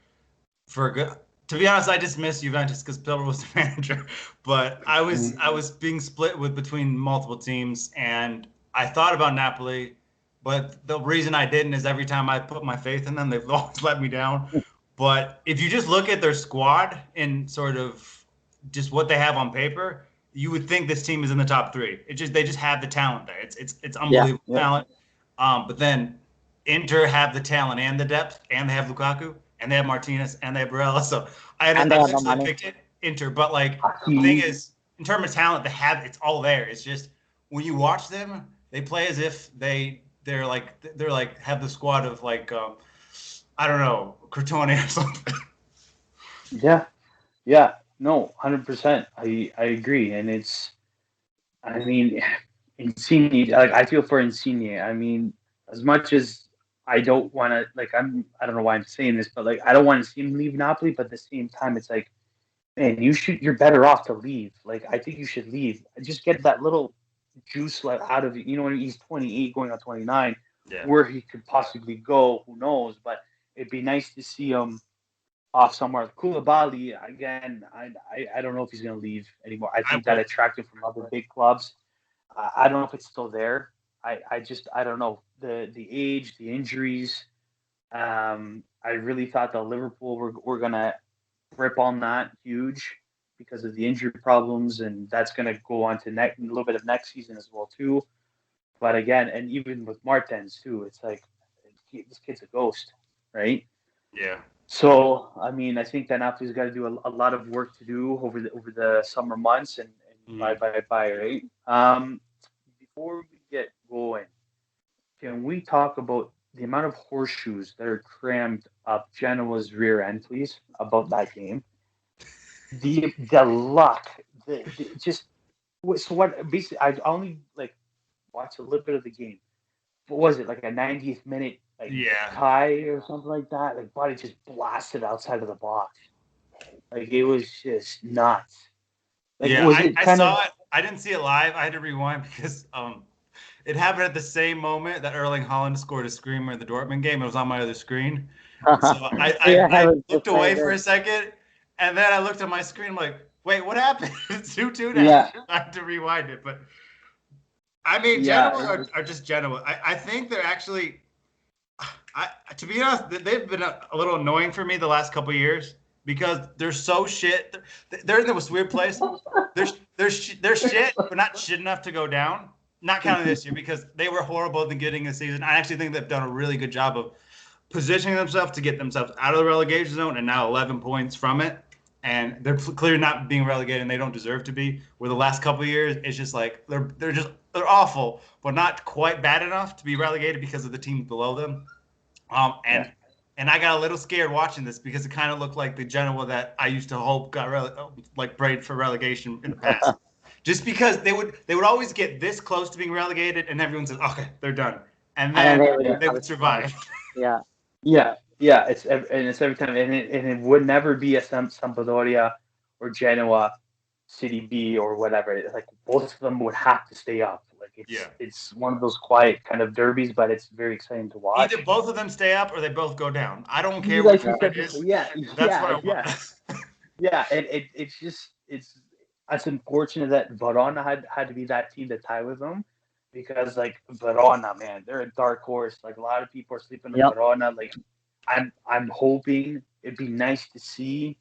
a good. To be honest, I dismissed Juventus because Pillar was the manager, but I was being split between multiple teams, and I thought about Napoli, but the reason I didn't is every time I put my faith in them, they've always let me down. But if you just look at their squad and sort of just what they have on paper, you would think this team is in the top three. They just have the talent there. It's unbelievable talent. But then Inter have the talent and the depth, and they have Lukaku, and they have Martinez, and they have Barella. So I essentially picked Inter. But like the thing is, in terms of talent, it's all there. It's just when you watch them, they play as if they're like have the squad of like I don't know, Crotone or something. Yeah, no, 100%. I agree, and I mean, Insigne. Like I feel for Insigne. I mean, as much as I don't want to, like I don't know why I'm saying this, but like I don't want to see him leave Napoli, but at the same time, it's like, man, you're better off to leave. Like I think you should leave. Just get that little juice let out of it. You know, when he's 28, going on 29, where he could possibly go, who knows? But it'd be nice to see him off somewhere. Koulibaly, again, I don't know if he's going to leave anymore. I think that attracted from other big clubs. I don't know if it's still there. I don't know the age, the injuries. I really thought that Liverpool were going to rip on that huge because of the injury problems, and that's going to go on to a little bit of next season as well too. But again, and even with Martens too, it's like this kid's a ghost, right? Yeah. So I mean, I think that Napoli's got to do a lot of work to do over the summer months and by right. Before we get going, can we talk about the amount of horseshoes that are crammed up Genoa's rear end, please? About that game, the luck, just so what? Basically, I only like watched a little bit of the game. What was it, like a 90th minute tie or something like that? Like body just blasted outside of the box. Like it was just nuts. Like I saw it. I didn't see it live. I had to rewind because it happened at the same moment that Erling Haaland scored a screamer in the Dortmund game. It was on my other screen. So I looked away for a second, and then I looked at my screen. I'm like, wait, what happened? It's 2-2 now. Yeah. I had to rewind it. But I mean, Genoa are just Genoa. I think they're actually, to be honest, they've been a little annoying for me the last couple of years because they're so shit. They're in this weird place. They're shit, but not shit enough to go down. Not counting this year because they were horrible at the beginning of the season. I actually think they've done a really good job of positioning themselves to get themselves out of the relegation zone and now 11 points from it. And they're clearly not being relegated and they don't deserve to be. Where the last couple of years, it's just like they're awful, but not quite bad enough to be relegated because of the teams below them. And I got a little scared watching this because it kind of looked like the Genoa that I used to hope got prayed for relegation in the past. Just because they would always get this close to being relegated, and everyone says, "Okay, they're done," and then they would survive. Yeah. It's every time, and it would never be a Sampdoria or Genoa, City B or whatever. It's like both of them would have to stay up. Like it's one of those quiet kind of derbies, but it's very exciting to watch. Either both of them stay up or they both go down. I don't care which one it is. That's what I want. It's unfortunate that Verona had to be that team to tie with them because like Verona, man, they're a dark horse. Like a lot of people are sleeping on Verona. Like I'm hoping it'd be nice to see.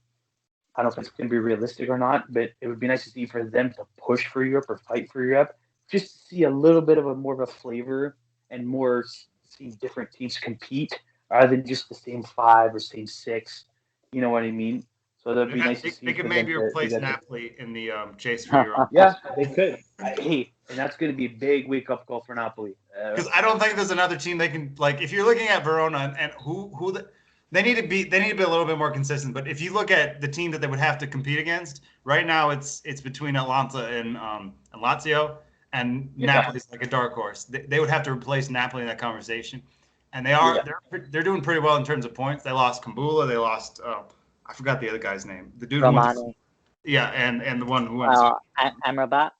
I don't know if it's going to be realistic or not, but it would be nice to see for them to push for Europe or fight for Europe, just to see a little bit of more of a flavor and more seeing different teams compete rather than just the same 5 or same 6. You know what I mean? So that'd be nice to see. They could maybe replace Napoli in the chase for Europe. Yeah, they could. And that's going to be a big wake-up call for Napoli. Because I don't think there's another team they can like. If you're looking at Verona and they need to be a little bit more consistent. But if you look at the team that they would have to compete against right now, it's between Atalanta and Lazio, and Napoli's like a dark horse. They would have to replace Napoli in that conversation, and they're doing pretty well in terms of points. They lost Kumbula, they lost I forgot the other guy's name. The dude Romani. And the one who went Amrabat.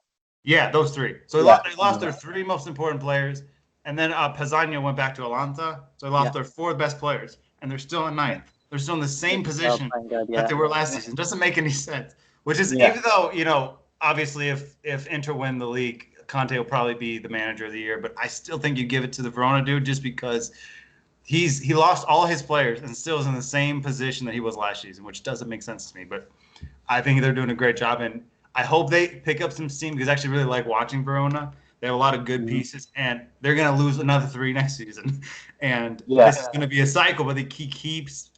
Yeah, those 3. So they lost their 3 most important players, and then Pezzagno went back to Atalanta, so they lost their 4 best players. And they're still in 9th. They're still in the same position that they were last season. It doesn't make any sense. Which is even though, obviously if Inter win the league, Conte will probably be the manager of the year. But I still think you give it to the Verona dude just because he lost all his players and still is in the same position that he was last season, which doesn't make sense to me. But I think they're doing a great job, and I hope they pick up some steam because I actually really like watching Verona. They have a lot of good pieces, and they're going to lose another 3 next season. And this is going to be a cycle, but he keeps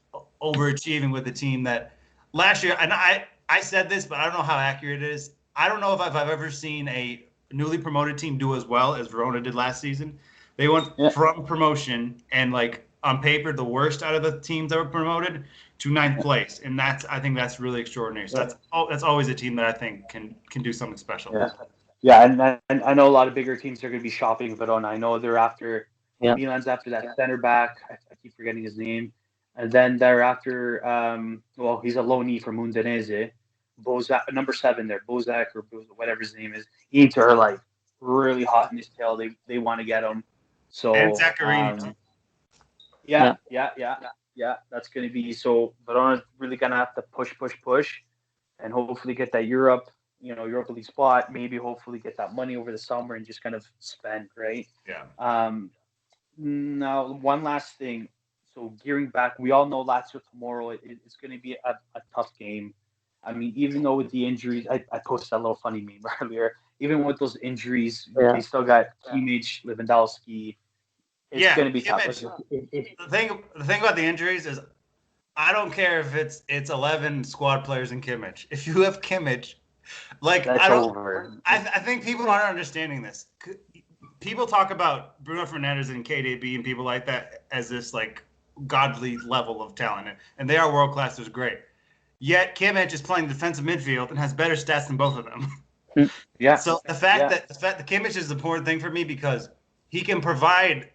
overachieving with the team that last year, and I said this, but I don't know how accurate it is. I don't know if I've ever seen a newly promoted team do as well as Verona did last season. They went from promotion and, like, on paper, the worst out of the teams that were promoted to 9th place, and I think that's really extraordinary. So that's always a team that I think can do something special. Yeah, and I know a lot of bigger teams are going to be shopping Verona. I know they're after Milan's after that center back. I keep forgetting his name, and then they're after well, he's a loanee from Udinese, Bozak, number 7 there, Bozak or whatever his name is. Inter are like really hot in his tail. They want to get him. So and Zaccarini. Yeah. That's going to be so. Verona's really going to have to push, and hopefully get that Europa League spot. Maybe hopefully get that money over the summer and just kind of spend, right? Yeah. Now, one last thing. So gearing back, we all know Lazio tomorrow. It's going to be a tough game. I mean, even though with the injuries, I posted a little funny meme earlier. Even with those injuries, they still got Kimmich, Lewandowski. It's going to be tough. The thing about the injuries is, I don't care if it's 11 squad players in Kimmich. If you have Kimmich, like, that's over. I think people aren't understanding this. People talk about Bruno Fernandes and KDB and people like that as this, like, godly level of talent, and they are world class. They're great. Yet Kimmich is playing defensive midfield and has better stats than both of them. Yeah. So the fact that Kimmich is the important thing for me because he can provide.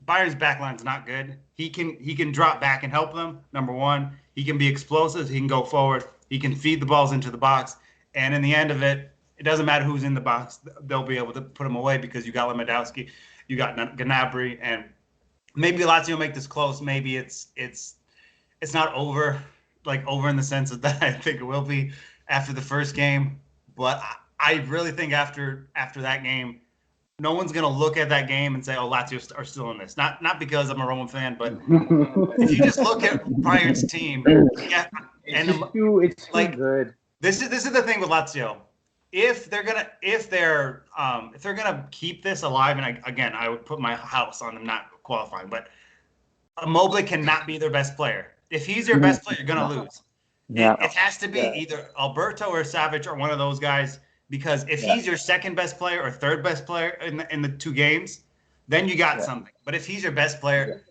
Bayern's backline's not good. He can drop back and help them. Number one, he can be explosive. He can go forward. He can feed the balls into the box. And in the end of it, it doesn't matter who's in the box. They'll be able to put him away because you got Lewandowski, you got Gnabry, and maybe Lazio make this close. Maybe it's not over, like over in the sense of that I think it will be after the first game. But I really think after that game, no one's going to look at that game and say, oh, Lazio are still in this. Not because I'm a Roman fan, but if you just look at Bayern's team, it's too good. This is the thing with Lazio. If they're gonna keep this alive, and I would put my house on them not qualifying, but Immobile cannot be their best player. If he's your best player, you're gonna lose. Yeah. It has to be either Alberto or Savic or one of those guys. Because if he's your second best player or third best player in the 2 games, then you got something. But if he's your best player,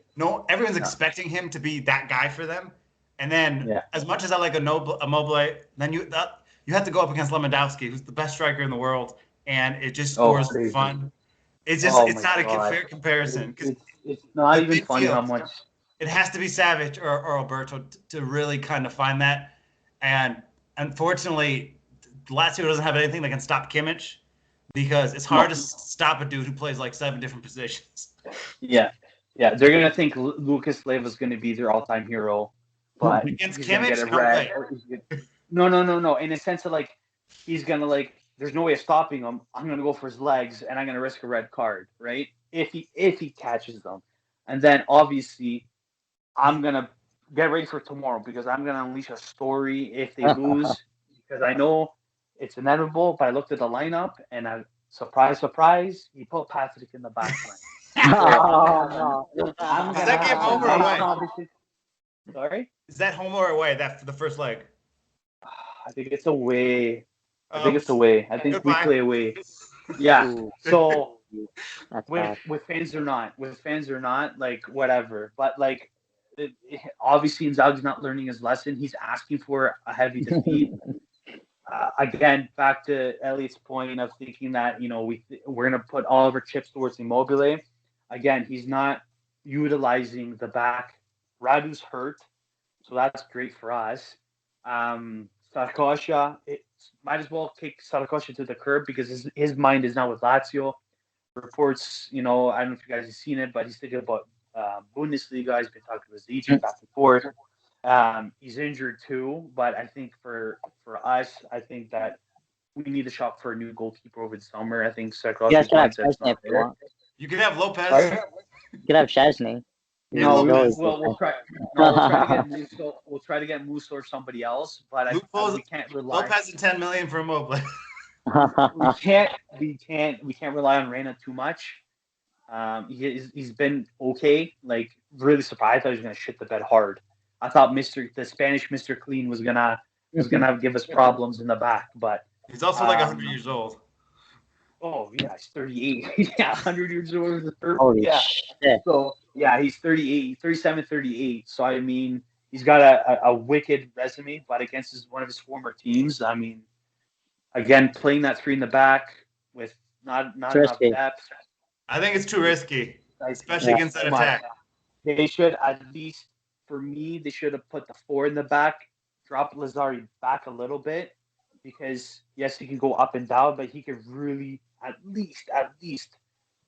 everyone's expecting him to be that guy for them. And then, as much as I like Immobile, then you have to go up against Lewandowski, who's the best striker in the world, and it just scores for fun. It's just it's not a fair comparison. It's not even funny how much. It has to be Savic or Alberto to really kind of find that. And unfortunately, Lazio doesn't have anything that can stop Kimmich because it's hard to stop a dude who plays like 7 different positions. Yeah. They're gonna think Lucas Leiva is gonna be their all-time hero, but against Kimmich, no way. No. In a sense of like, he's gonna like. There's no way of stopping him. I'm gonna go for his legs, and I'm gonna risk a red card, right? If he catches them, and then obviously, I'm gonna get ready for tomorrow because I'm gonna unleash a story if they lose because I know. It's inevitable, but I looked at the lineup, and surprise, he put Patrick in the back line. Is that game home or away? Sorry? Is that home or away, that for the first leg? I think it's away. I think we play away. Yeah. So, with fans or not, like, whatever. But, like, obviously, Inzaghi's not learning his lesson. He's asking for a heavy defeat. Again, back to Elliot's point of thinking that we're gonna put all of our chips towards Immobile. Again, he's not utilizing the back. Radu's hurt, so that's great for us. Sarkosha, it might as well kick Sarkosha to the curb because his mind is not with Lazio. Reports, I don't know if you guys have seen it, but he's thinking about Bundesliga. He's been talking to his agent back and forth. He's injured too, but I think for us, I think that we need to shop for a new goalkeeper over the summer. I think Sarkosha's mindset's not there. You can have Lopez. You can have Szczesny. No, Lopez. we'll try. No, we'll try to get Musso. We'll try to get Musso or somebody else, but we can't rely. Lopez and 10 million for Immobile. we can't rely on Reina too much. He's been okay. Like really surprised. I thought he was gonna shit the bed hard. I thought the Spanish Mr. Clean was gonna give us problems in the back, but He's also like 100 years old. oh yeah, he's 38. Yeah, 100 years old. Holy Yeah. shit. So yeah, he's 38, 37, 38. So I mean, he's got a wicked resume, but against one of his former teams, I mean, again, playing that three in the back with not enough risky. depth. I think it's too risky, especially Yeah. against that attack. They should at least, for me, they should have put the four in the back, dropped Lazari back a little bit, because yes, he can go up and down, but he could really at least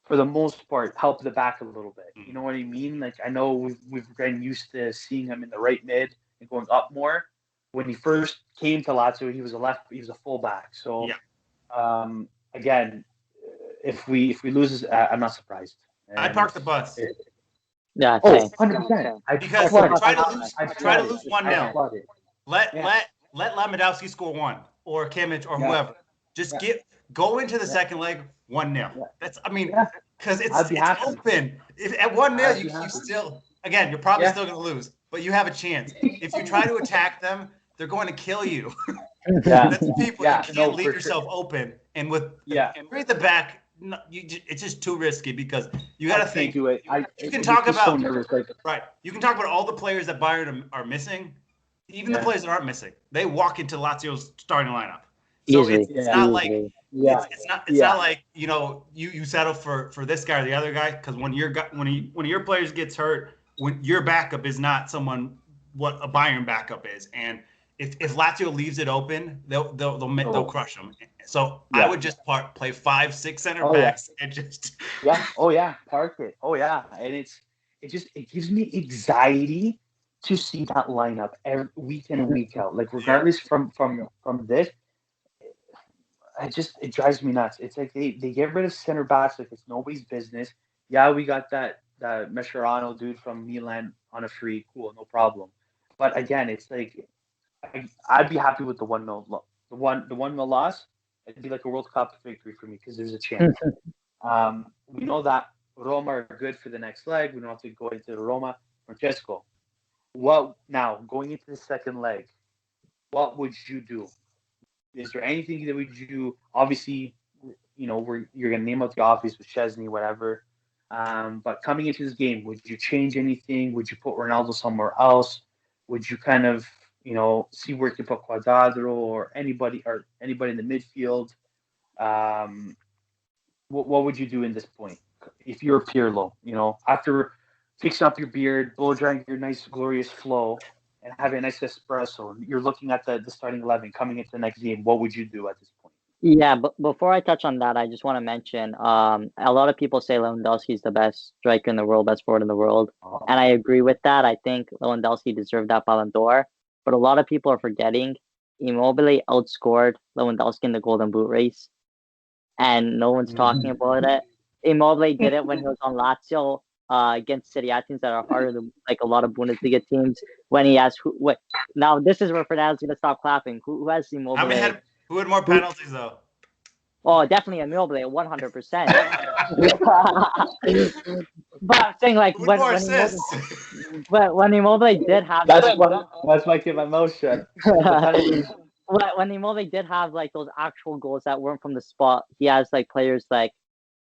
for the most part help the back a little bit. You know what I mean? Like I know we've been used to seeing him in the right mid and going up more. When he first came to Lazio, he was a fullback. So again, if we lose, I'm not surprised. I'd park the bus. Yeah. Oh, 100%. Because try to lose 1-0. Let Lewandowski score one or Kimmich or whoever. Just go into the second leg 1-0. That's because it's open. If at 1-0 you still you're probably still going to lose, but you have a chance. If you try to attack them, they're going to kill you. That's people. You can't leave yourself open, and with and right at the back, it's just too risky because you got to think. You can talk about You can talk about all the players that Bayern are missing, even the players that aren't missing. They walk into Lazio's starting lineup, so it's not like it's not like you settle for this guy or the other guy, because when one of your players gets hurt, when your backup is not someone what a Bayern backup is, and if Lazio leaves it open, they'll crush them. So I would just play 5-6 center backs and just park it. And it gives me anxiety to see that lineup every week in and week out. Like regardless from this, it drives me nuts. It's like they get rid of center backs like it's nobody's business. Yeah, we got that Mascherano dude from Milan on a free, cool, no problem. But again, it's like I'd be happy with the 1-0, the 1-0 loss. It'd be like a World Cup victory for me because there's a chance. We know that Roma are good for the next leg. We don't have to go into Roma. Francesco, now going into the second leg, what would you do? Is there anything that would you obviously, you're gonna name out the obvious with Szczesny, whatever. But coming into this game, would you change anything? Would you put Ronaldo somewhere else? Would you kind of, see where you can put Cuadrado or anybody in the midfield? What would you do in this point if you're Pirlo? After fixing up your beard, blow drying your nice glorious flow, and having a nice espresso, you're looking at the starting 11 coming into the next game. What would you do at this point? Yeah, but before I touch on that, I just want to mention a lot of people say Lewandowski is the best striker in the world, best forward in the world. And I agree with that. I think Lewandowski deserved that Ballon d'Or. But a lot of people are forgetting Immobile outscored Lewandowski in the Golden Boot race. And no one's talking about it. Immobile did it when he was on Lazio against Serie A teams that are harder than like a lot of Bundesliga teams. When he has now this is where Fernando's going to stop clapping. Who has Immobile? Who had more penalties, though? Oh, definitely Immobile, 100%. But I'm saying, like, when Immobile did have... That's why I keep my mouth shut. When Immobile did have, like, those actual goals that weren't from the spot, he has, like, players like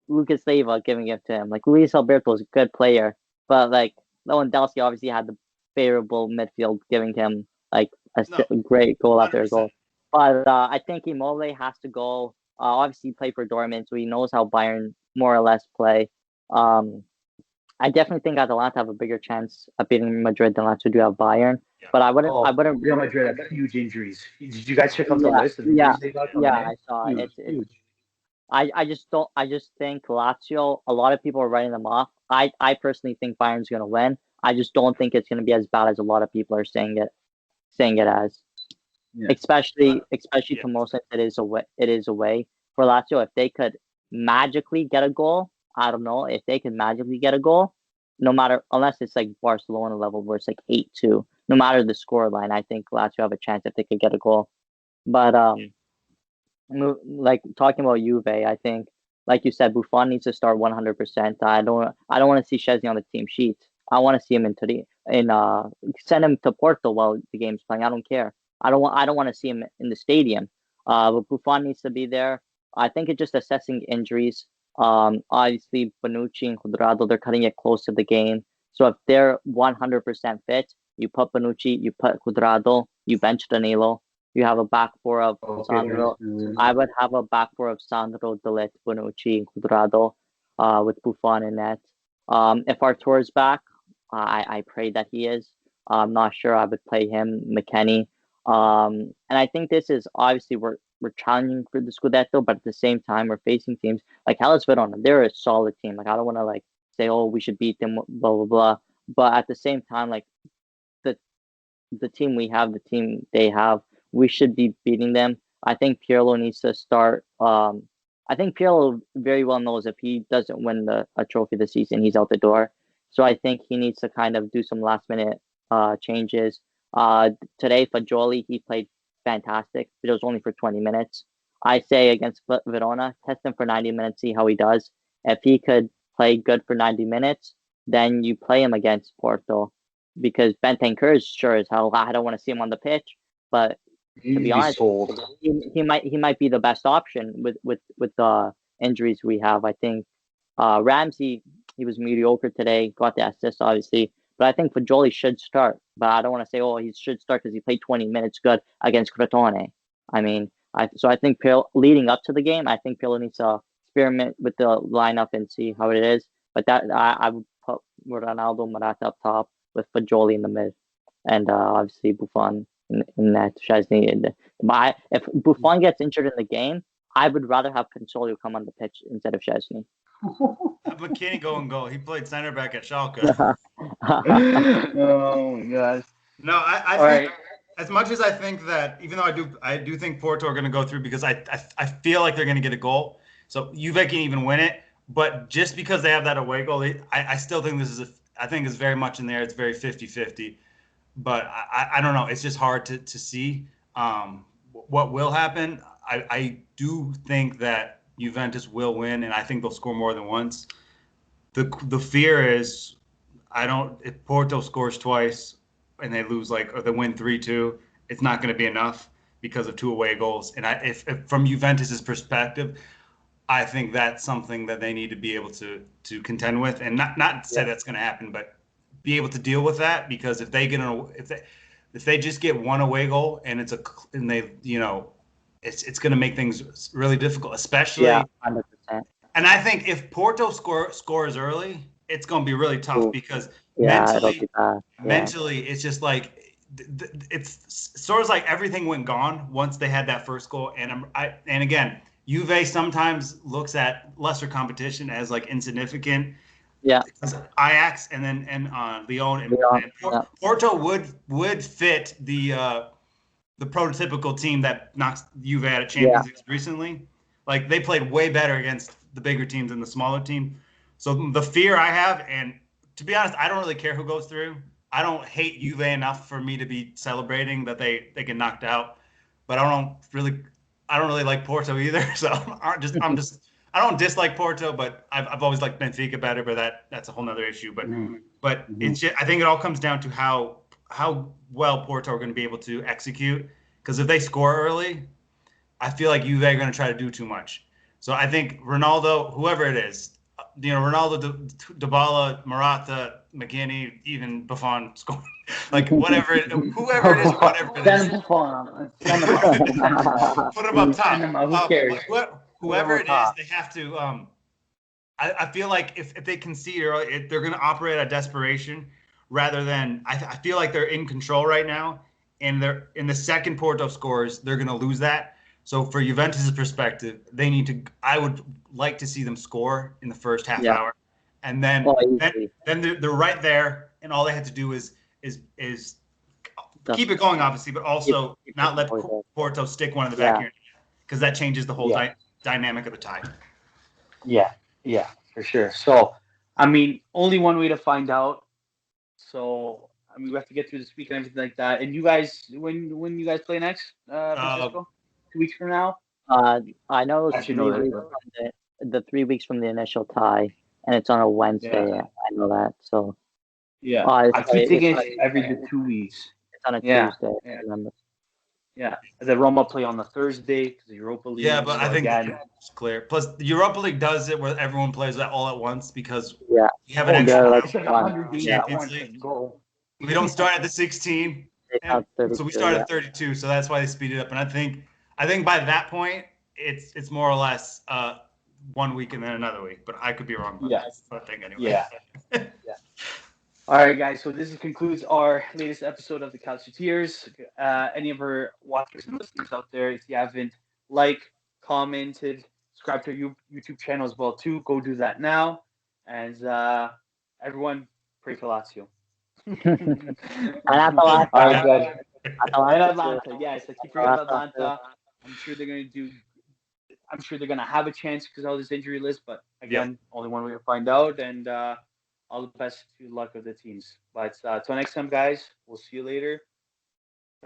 Lucas Leiva giving it to him. Like, Luis Alberto is a good player, but, like, Lewandowski obviously had the favorable midfield giving him, like, a great goal after goal. But I think Immobile has to go. Obviously, he played for Dortmund, so he knows how Bayern more or less play. I definitely think Atalanta have a bigger chance of beating Madrid than Lazio do have Bayern. Yeah. But I wouldn't. Real Madrid have huge injuries. Did you guys check out the list? I saw it. It's huge. I just think Lazio. A lot of people are writing them off. I personally think Bayern's going to win. I just don't think it's going to be as bad as a lot of people are saying it as. Yeah. Especially to most, it is a way for Lazio. If they could magically get a goal, I don't know if they could magically get a goal, no matter, unless it's like Barcelona level where it's like 8-2, no matter the score line, I think Lazio have a chance if they could get a goal. But like talking about Juve, I think, like you said, Buffon needs to start 100%. I don't want to see Szczesny on the team sheet. I want to see him send him to Porto while the game's playing. I don't care. I don't want to see him in the stadium. But Buffon needs to be there. I think it's just assessing injuries. Obviously Bonucci and Cuadrado, they're cutting it close to the game. So if they're 100% fit, you put Bonucci, you put Cuadrado, you bench Danilo. You have a back four of Sandro. I would have a back four of Sandro, Delit, Bonucci, and Cuadrado, with Buffon in net. If Artur's back, I pray that he is. I'm not sure. I would play him, McKennie. And I think this is obviously we're challenging for the Scudetto, but at the same time we're facing teams like Hellas Verona. They're a solid team. Like I don't want to like say, oh, we should beat them, blah blah blah. But at the same time, like the team we have, the team they have, we should be beating them. I think Pirlo needs to start. I think Pirlo very well knows if he doesn't win a trophy this season, he's out the door. So I think he needs to kind of do some last minute changes. Today, Fagioli, he played fantastic, but it was only for 20 minutes. I say against Verona, test him for 90 minutes, see how he does. If he could play good for 90 minutes, then you play him against Porto. Because Bentancur is sure as hell, I don't want to see him on the pitch, but to be honest, he might be the best option with the injuries we have. I think Ramsey, he was mediocre today, got the assist obviously, but I think Fagioli should start. But I don't want to say, oh, he should start because he played 20 minutes good against Crotone. I mean, I think leading up to the game, I think Pirlo needs to experiment with the lineup and see how it is. But that I would put Ronaldo, Morata up top with Fagioli in the mid, and obviously Buffon in that Szczesny. If Buffon gets injured in the game, I would rather have Consolio come on the pitch instead of Szczesny. Have McKinney go and goal. He played center back at Schalke. Oh my gosh. No, I think as much as I think that, even though I do think Porto are going to go through because I feel like they're going to get a goal. So Juve can even win it, but just because they have that away goal, I still think I think it's very much in there. It's very 50-50. But I don't know. It's just hard to see what will happen. I do think that Juventus will win, and I think they'll score more than once. The fear is if Porto scores twice and they lose or they win 3-2, it's not going to be enough because of 2 away goals. And if from Juventus's perspective, I think that's something that they need to be able to contend with, and not say that's going to happen, but be able to deal with that, because if they just get 1 away goal and it's going to make things really difficult, especially 100%. And I think if Porto scores early, it's going to be really tough because mentally it's just like it's sort of like everything went gone once they had that first goal. And again, Juve sometimes looks at lesser competition as like insignificant. Yeah. Ajax and Lyon and Porto would fit the prototypical team that knocks Juve out of Champions League recently. Like they played way better against the bigger teams than the smaller team. So the fear I have, and to be honest, I don't really care who goes through. I don't hate Juve enough for me to be celebrating that they get knocked out, but I don't really like Porto either. So I don't dislike Porto, but I've always liked Benfica better. But that's a whole nother issue. But it's just, I think it all comes down to how well Porto are going to be able to execute. Because if they score early, I feel like Juve are going to try to do too much. So I think Ronaldo, whoever it is, Ronaldo, Dybala, Morata, McGinney, even Buffon scoring, like whoever it is, whatever it is. Put him up top. Who cares? Whoever it is, they have to. I feel like if they concede early, they're going to operate out of desperation rather than. I feel like they're in control right now, and they're in the second Porto scores, they're going to lose that. So for Juventus' perspective, they need to. I would like to see them score in the first half hour, and then they're right there, and all they have to do is keep it going, obviously, but also not let Porto stick one in the back here, because that changes the whole dynamic of the tie. Yeah, for sure. So I mean, only one way to find out. So I mean, we have to get through this week and everything like that. And you guys, when you guys play next, Uh, Francisco? 2 weeks from now? Uh, I know it was Actually, three no, weeks from the 3 weeks from the initial tie, and it's on a Wednesday. yeah, I know that. So, yeah. it's I keep it's thinking it's every 2 weeks. on a Yeah, Tuesday. I yeah, remember. yeah. And then Roma play on the Thursday because the Europa yeah, League. but So I think again, it's clear. Plus, the Europa League does it where everyone plays that all at once because Yeah, we have an oh extra yeah, they're like it's like one. 100 games Yeah, at Champions once League. and go. We don't start at the 16, they and count so we 32. start Yeah, at 32. So that's why they speed it up. And I think by that point, it's more or less 1 week and then another week. But I could be wrong, but Yeah, that's what I think anyway. yeah, yeah. All right, guys. So this concludes our latest episode of the Calcioteers. Any of our watchers and listeners out there, if you haven't commented, subscribe to our YouTube channel as well too, go do that now. And everyone, pray for Lazio. and All right, Atalanta, guys. And Atalanta too. Atlanta, yes. I keep forgetting about Atalanta too. Atlanta. I'm sure they're gonna do. I'm sure they're gonna have a chance because of all this injury list. But Yep. again, only one way to find out. And all the best to luck of the teams. But till next time, guys. We'll see you later.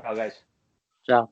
Ciao, guys. Ciao.